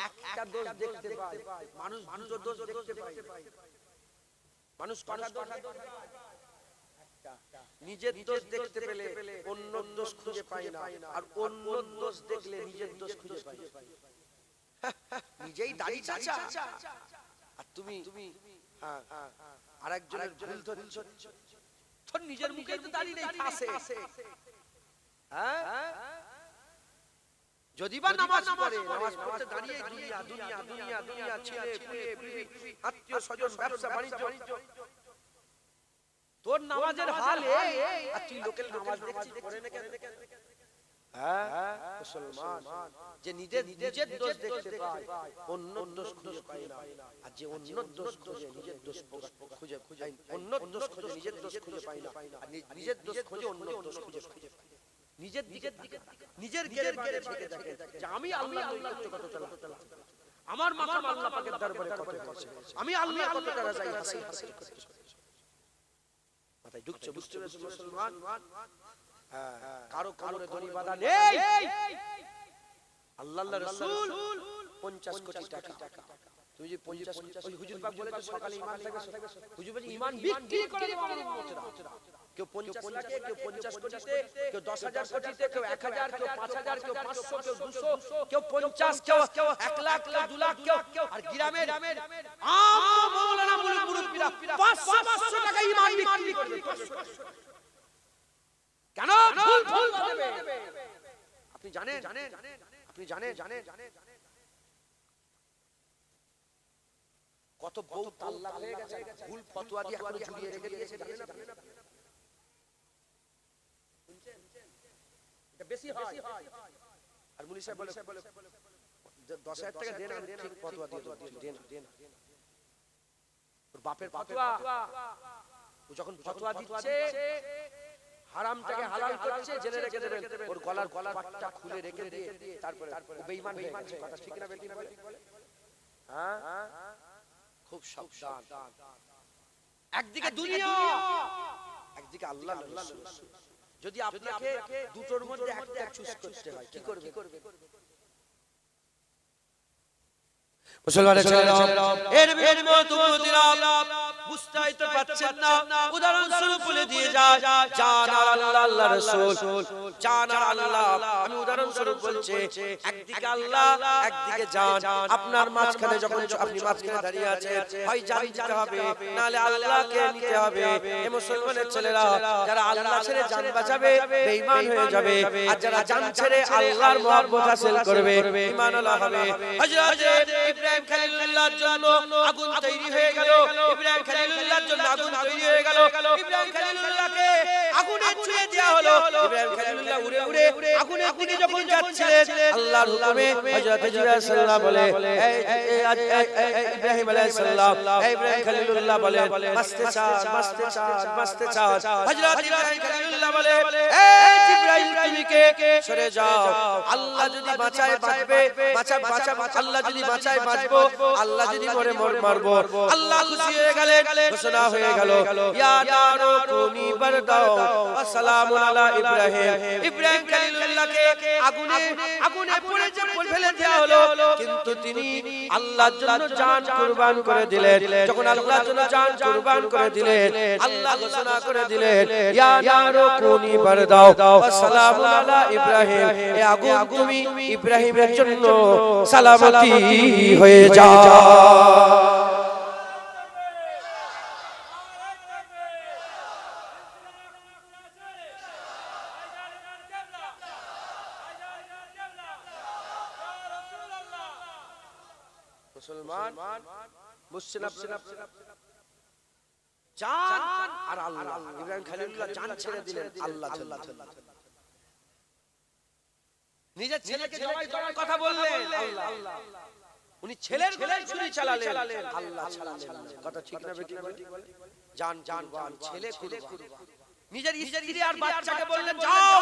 একটা দোষ দেখতে পায়, মানুষ দুটো দোষ দেখতে পায়। মানুষ কটা দোষ? নিজের দোষ দেখতে পেলে অন্য দোষ খুঁজে পায় না, আর অন্য দোষ দেখলে নিজের দোষ খুঁজে পায়। নিজেই দাড়ি চাচা, আর তুমি আরেকজনের ভুল ধরছ। তোর নিজের মুখেই তো দাড়ি নেই, ফাঁসে। হ্যাঁ, যদি বা নামাজ পড়তে দাঁড়িয়ে দুনিয়া ছেলে পুলে আত্মীয় স্বজন ব্যবসা বাণিজ্য, তোর নামাজের হাল এই, আর তুই লোকের নামাজ দেখছিস পড়ে না কেন? হ্যাঁ, মুসলমান যে নিজের দোষ দেখতে পায়, অন্য দোষ খুঁজে পায় না, আর যে অন্য দোষ খোঁজে নিজের দোষ খুঁজে অন্য দোষ খোঁজে নিজের দোষ খুঁজে পায় না, আর নিজের দোষ খোঁজে অন্য দোষ খুঁজে পায়। নিজের গেরে থেকে দেখে যে আমি আল্লাহ কত চলা, আমার মাকাম আল্লাহ পাকের দরবারে কত আছে, আমি আল্লাহ কত টাকা চাই হাসিল করতে। মাথায় ঢুকছে, বুঝতে পেরেছো মুসলমান? হ্যাঁ, কারো কোমরে দড়ি বাঁধা নেই। আল্লাহর রাসূল 50 কোটি টাকা। তুই যে 50 ওই হুজুর পাক বলেছে সকালে ঈমান থাকবে, হুজুর বলে ঈমান বিক্রি করে দেব আমার উম্মতরা। কেউ 50 লাখে, কেউ 50 কোটিতে, কেউ 10,000 কোটিতে, কেউ 1000, কেউ 5000, কেউ 500, কেউ 200, কেউ 50, কেউ 1 লাখ, কেউ 2 লাখ, কেউ আর গ্রামের আম মাওলানা মুরব্বিরা 500 টাকা ঈমান বিক্রি করবে। কেন ভুল ভুল দেবে? আপনি জানেন কত বউ তালাক হয়ে গেছে ভুল ফতোয়া দিয়ে এখনো ঝুলিয়ে রেখে দিয়েছে, জানেন আপনি? শুনছেন? এটা বেশি হয়। আর মুনি সাহেব বলে 10,000 টাকা দেন, আমি ঠিক ফতোয়া দিয়ে দেন। ওর বাপের ফতোয়া, ও যখন ফতোয়া দিচ্ছে হারামটাকে হালাল করছে, জেনে রেখে দেবেন ওর গলার পাটটা খুলে রেখে দিয়ে তারপরে ও বেঈমান হয়ে গেছে। কথা ঠিক না বেঠিক বলে? হ্যাঁ, খুব সাবধান। একদিকে দুনিয়া, একদিকে আল্লাহ। যদি আপনাকে দুটোর মধ্যে একটা চুজ করতে হয়, কি করবে? মুসলমানের ছেলেরা, এই নবীর উম্মতিরা বুঝতেই তো পারছেন না, উদাহরণ স্বরূপ বলে দিয়ে যায় জান আর আল্লাহ, আল্লাহ রাসূল, জান আর আল্লাহ। আমি উদাহরণ স্বরূপ বলছি, একদিকে আল্লাহ, একদিকে জান। আপনার মাঝখানে যখন আপনি মাঝখানে দাঁড়িয়ে আছেন, হয় জান দিতে হবে, নালে আল্লাহকে নিতে হবে। এই মুসলমানের ছেলেরা যারা আল্লাহ ছেড়ে জান বাঁচাবে বেঈমান হয়ে যাবে, আর যারা জান ছেড়ে আল্লাহর মহব্বত হাসিল করবে ঈমান আলা হবে। হযরত ইব্রাহিম খলিলুল্লাহর জন্য আগুন তৈরি হয়ে গেল, ইব্রাহিম খলিলুল্লাহর জন্য আগুন তৈরি হয়ে গেল। ইব্রাহিম খলিলুল্লাহকে আগুনে ছুঁয়ে দেওয়া হলো। ইব্রাহিম খলিলুল্লাহ উড়ে উড়ে আগুনের দিকে যখন যাচ্ছিলেন, আল্লাহর হুকুমে হযরত জিবরাইল সাল্লাল্লাহু বলে, ইব্রাহিম আলাইহিস সালাম, ইব্রাহিম খলিলুল্লাহ বলে বাঁচতে চান। হযরত ইব্রাহিম খলিলুল্লাহ বলে, এই জিবরাইল তুমি কে? সরে যাও। আল্লাহ যদি বাঁচায় বাঁচবে, আল্লাহ যদি বাঁচায় বাঁচবো, আল্লাহ যদি মরে মারবো। আল্লাহ খুশি হয়ে গেলেন, ঘোষণা হয়ে গেল ইয়া নারু কুনি বারদাও ওয়া সালামুন আলা ইব্রাহিম। ইব্রাহিম খলিলুল্লাহকে আগুনে পড়ে ফেলে দেওয়া হলো, কিন্তু তিনি আল্লাহর জন্য জান কুরবান করে দিলেন। যখন আল্লাহর জন্য জান কুরবান করে দিলেন, আল্লাহ ঘোষণা করে দিলেন ইয়া নারু কুনি বারদাও ওয়া সালামুন আলা ইব্রাহিম। এই আগুন তুমি ইব্রাহিমের জন্য সালামতি হয়ে যাও। মুসলমান বুঝছেন আপনারা? জান আর আল্লাহ। ইব্রাহিম খলিলুল্লাহ জান ছেড়ে দিলেন আল্লাহ। নিজের ছেলেকে জবাই করার কথা বললেন আল্লাহ, উনি ছেলের গলায় ছুরি চালালেন আল্লাহ ছাড়লেন। কথা ঠিক না বেঠিক বলে? জান ছেলে কুরবান। নিজের স্ত্রী আর বাচ্চাকে বললেন যাও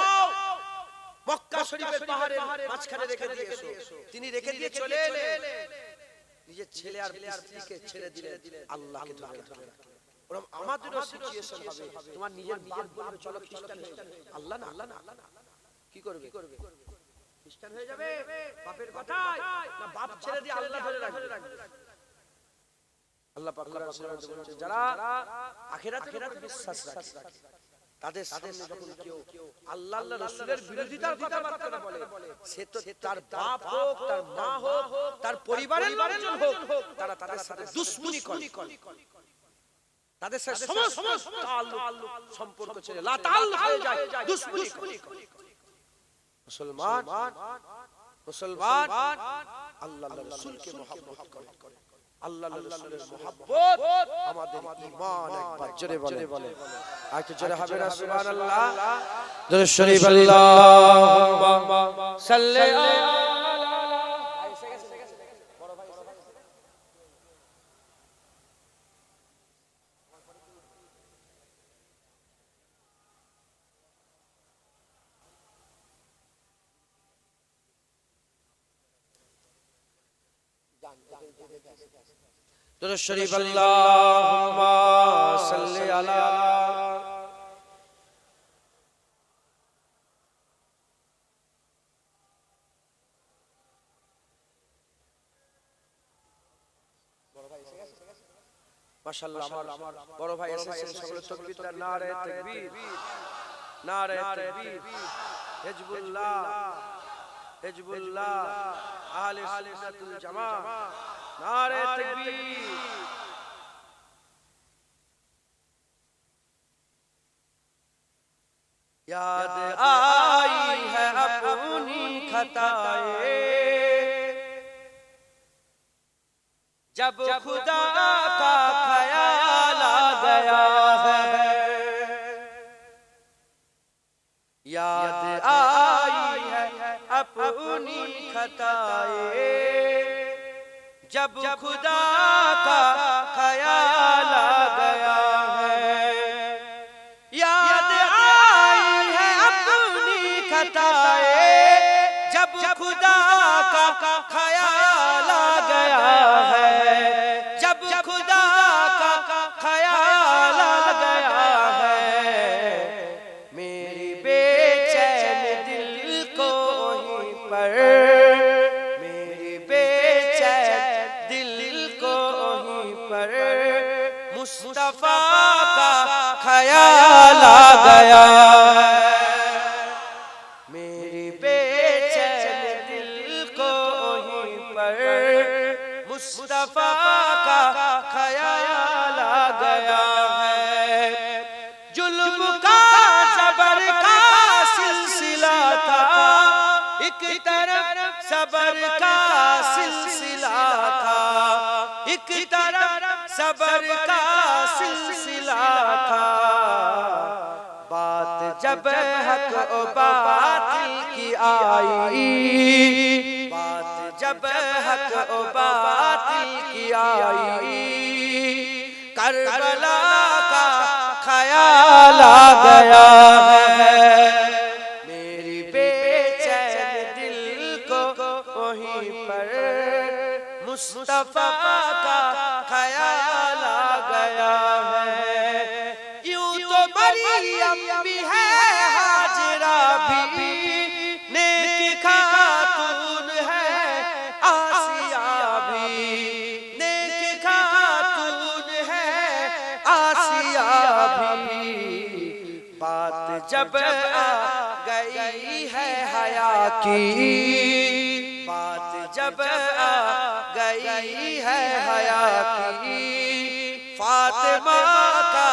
মক্কা শরীফের পাহাড়ের মাঝখানে রেখে দিয়ে এসো। তিনি রেখে দিয়ে চলে এলেন, নিজের ছেলে আর স্ত্রীকে ছেড়ে দিলেন আল্লাহকে ধরে। ওরকম আমাদেরও সিচুয়েশন হবে। তোমার নিজের বাপ বলবে চলো খ্রিস্টান হয়ে যাও, আল্লাহ না কি করবে? খ্রিস্টান হয়ে যাবে বাপের কথায়, না বাপ ছেড়ে দিয়ে আল্লাহ ধরে রাখবে? আল্লাহ পাক কোরআন শরীফে বলেছেন, যারা আখিরাতের উপর বিশ্বাস রাখে তাদের সামনে যখন কেউ আল্লাহ আল্লাহ রাসূলের বিরোধিতার কথাবার্তা বলে, সে তো তার বাপ হোক, তার মা হোক, তার পরিবারের লোকজন হোক, তারা তাদের সাথে দুশমনি করে, তাদের সাথে সমস্ত তাল্লুক সম্পর্ক ছেড়ে লা তাল্লুক হয়ে যায়, দুশমনি করে। মুসলমান আল্লাহর রাসূলকে মহব্বত করে। আল্লাহর রাসূলের মহব্বত আমাদের ঈমান। একবার জোরে বলে, আর একটু জোরে হবে না সুবহানাল্লাহ। দরুদ শরীফ আল্লাহুম্মা সাল্লি আলা দরুদ শরীফ আল্লাহুম্মা সাল্লি আলা মাশাআল্লাহ। আমার বড় ভাই এসেছেন, সকলে তাকবীর দেন, নারে তাকবীর, নারে তাকবীর। হিজবুল্লাহ আহলে সুন্নাতুল জামাত, নারে তাকবীর। याद आई है अपनी खताएं, जब खुदा का ख्याल आ गया है। याद आई है अपनी खताएं, जब खुदा का ख्याल आ गया है। याद आई है अपनी खताएं, जब खुदा का ख्याल आ गया है। जब खुदा का ख्याल आ गया है, मेरी बेचैन दिल को वहीं पर, मेरी बेचैन दिल को वहीं पर मुस्तफा का ख्याल आ गया है। मेरी बेचैन दिल को वहीं पर मुस्तफा का ख्याल आ गया है। जुल्म का ज़बर का सिलसिला था, एक तरफ सबर का सिलसिला था, एक तरफ सबर का सिलसिला था। बात जब हक और बातिल की आई, बात जब हक और बातिल की आई, करबला का ख्याल आ गया है। मेरी बेचैन दिल को वहीं पर मुस्तफा का ख्याल आ गया है। यूं तो मरियम भी है, हाजरा भी नेक खातून है, आसिया भी नेक खातून है, आसिया भी। बात जब आ गई है हया की, बात जब आ गई है हया की, फातिमा का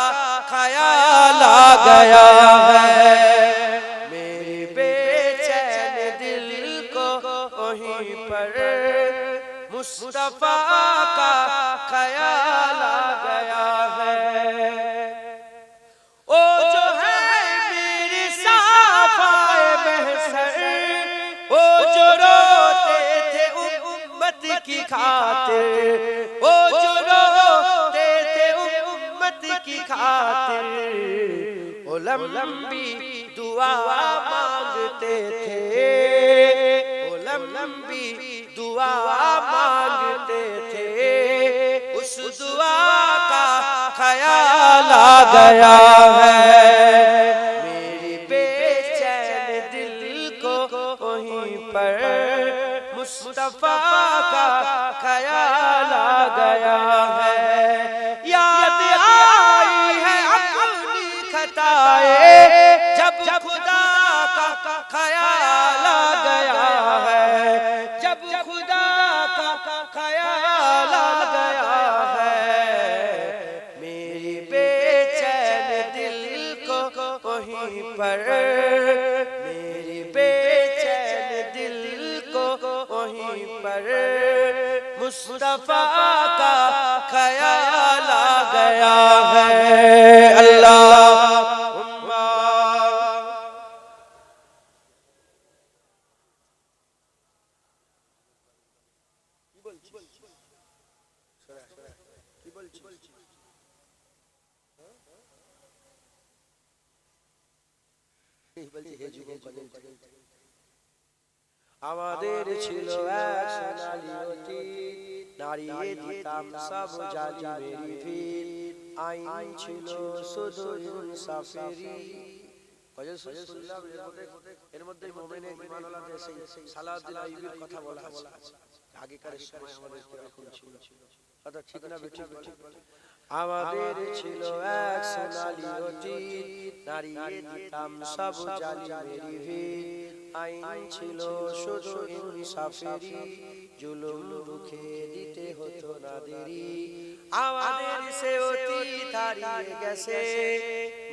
ख्याल आ गया है। मेरी बेचैन दिल को वहीं पर मुस्तफा का ख्याल आ गया है। ओ जो है मेरे साफ़ाए महशर, ओ जो रोते थे उम्मत की खातिर, ओ जो रोते थे उम्मत की खातिर, ओ लंबी दुआ मांगते थे, ओ लंबी दुआ मांगते थे। उस दुआ का ख्याल आ गया है। मेरी बेचैन दिल को वहीं पर मुस्तफा का ख्याल आ गया है। याद आई है अपनी खताएं, जब खुदा का ख्याल आ गया है। जब खुदा का ख्याल आ गया है, मेरी बेचैन दिल को वहीं पर, मेरी बेचैन दिल को वहीं पर मुस्तफा का ख्याल आ गया है। अल्लाह আমাদের ছিল এক সোনালী অতীত, দাঁড়িয়ে দিতাম সব জালিমের ভিড়, আইন ছিল শুধু ইনসাফেরই। এর মধ্যে মুমিনে ঈমানওয়ালাদের সেই সালাউদ্দিন আইয়ুবীর কথা বলা আছে। আগেকার সময় আমাদের এরকম ছিল, কথা ঠিক না বেঠিক? আমাদের ছিল এক সোনালী অতীত, দাঁড়িয়ে দিতাম সব জালিমের ভিড়, আইন ছিল শুধু ইনসাফেরই, জুলুম রুখে দিতে হতো না দেরি। আমাদের সে অতীত হারিয়ে গেছে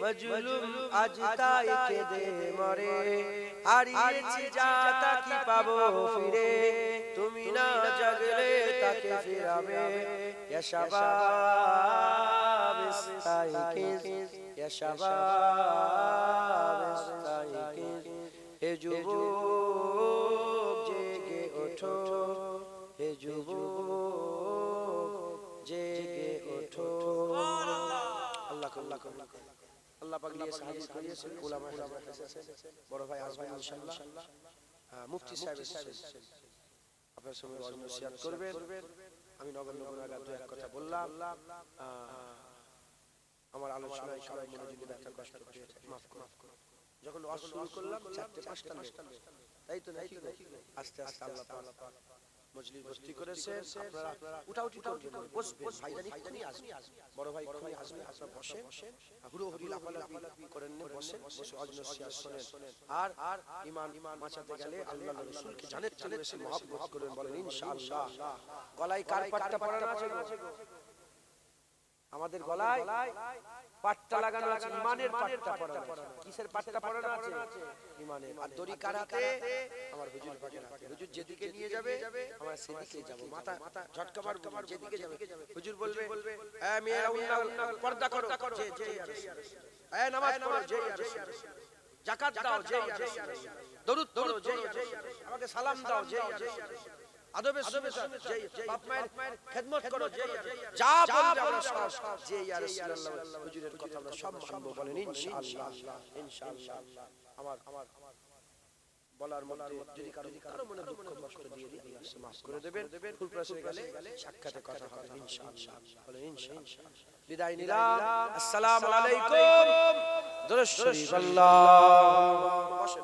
মজলুম আজ তাই কেঁদে মরে হারিয়েছি যা তা কি পাবো ফিরে তুমি না জাগলে তাকে ফিরাবে ইয়া শাবাব ইস্তাইকিজ ইয়া শাবাব ইস্তাইকিজ হে যুবক জেগে ওঠো হে যুবক জেগে ওঠো আল্লাহ আল্লাহ আল্লাহ পাক নিয়ে সাহায্য করিয়েছেন উলামা হাজরাত এসেছেন বড় ভাই আসবেন ইনশাআল্লাহ মুফতি সাহেব এসেছেন আপনার সঙ্গে নসিহত করবেন আমি নগণ্য গুনাহগার দুই এক কথা বললাম আমার আলোচনায় কারো মনোযোগী একটা কষ্ট পেয়েছে মাফ করুন যখন ওয়াজ শুরু করলাম 4টা 5টা লোক তাই তো নাকি আস্তে আস্তে আল্লাহ পাক মজলিস বস্তি করেছেন আপনারা উঠাউঠি করবেন বসবেন ভাইজান এক্ষুনি আসবে বড় ভাই এক্ষুনি আসবে আপনারা বসেন হুড়ো হুড়ি লাফালাফি করেন না বসেন বসে ওয়াজ নসিহত শুনেন আর ঈমান বাঁচাতে গেলে আল্লাহর রাসূলকে জানেন চলে এসে মহব্বত করবেন বলেন ইনশাআল্লাহ গলায় কার পাট্টা পরানো আছে আমাদের গলায় পাট্টা লাগানো আছে ঈমানের পাট্টা পরানো আছে কিসের পাট্টা পরানো আছে ঈমানের আর দড়ি কারাতে আমার হুজুর পাকের হাতে হুজুর যেদিকে নিয়ে যাবে আমরা সেদিকে যাব মাথা ঝটকা মারবো যেদিকে যাবে হুজুর বলবে এ মেয়েরা উন্না পর্দা করো যে ইয়া রাসূল এ নামাজ পড়ো যে ইয়া রাসূল যাকাত দাও যে ইয়া রাসূল দরুদ পড়ো যে ইয়া রাসূল আমাকে সালাম দাও যে ইয়া রাসূল আদবে সুন্নাত যে বাপ মায়ের খেদমত করো যে যা বলবে আমরা সব যে ইয়া রাসূলুল্লাহ হুজুরের কথা আমরা সব শুনবো বলেন ইনশাআল্লাহ ইনশাআল্লাহ আমার বলার মধ্যে যদি কারো মনে দুঃখ কষ্ট দিয়ে দিই আল্লাহ মাফ করে দেবেন ফুলপ্রাসে গেলে সাক্ষাতে কথা হবে ইনশাআল্লাহ বলেন ইনশাআল্লাহ বিদায় নিলাম আসসালামু আলাইকুম দরুদ শরীফ আল্লাহ বসে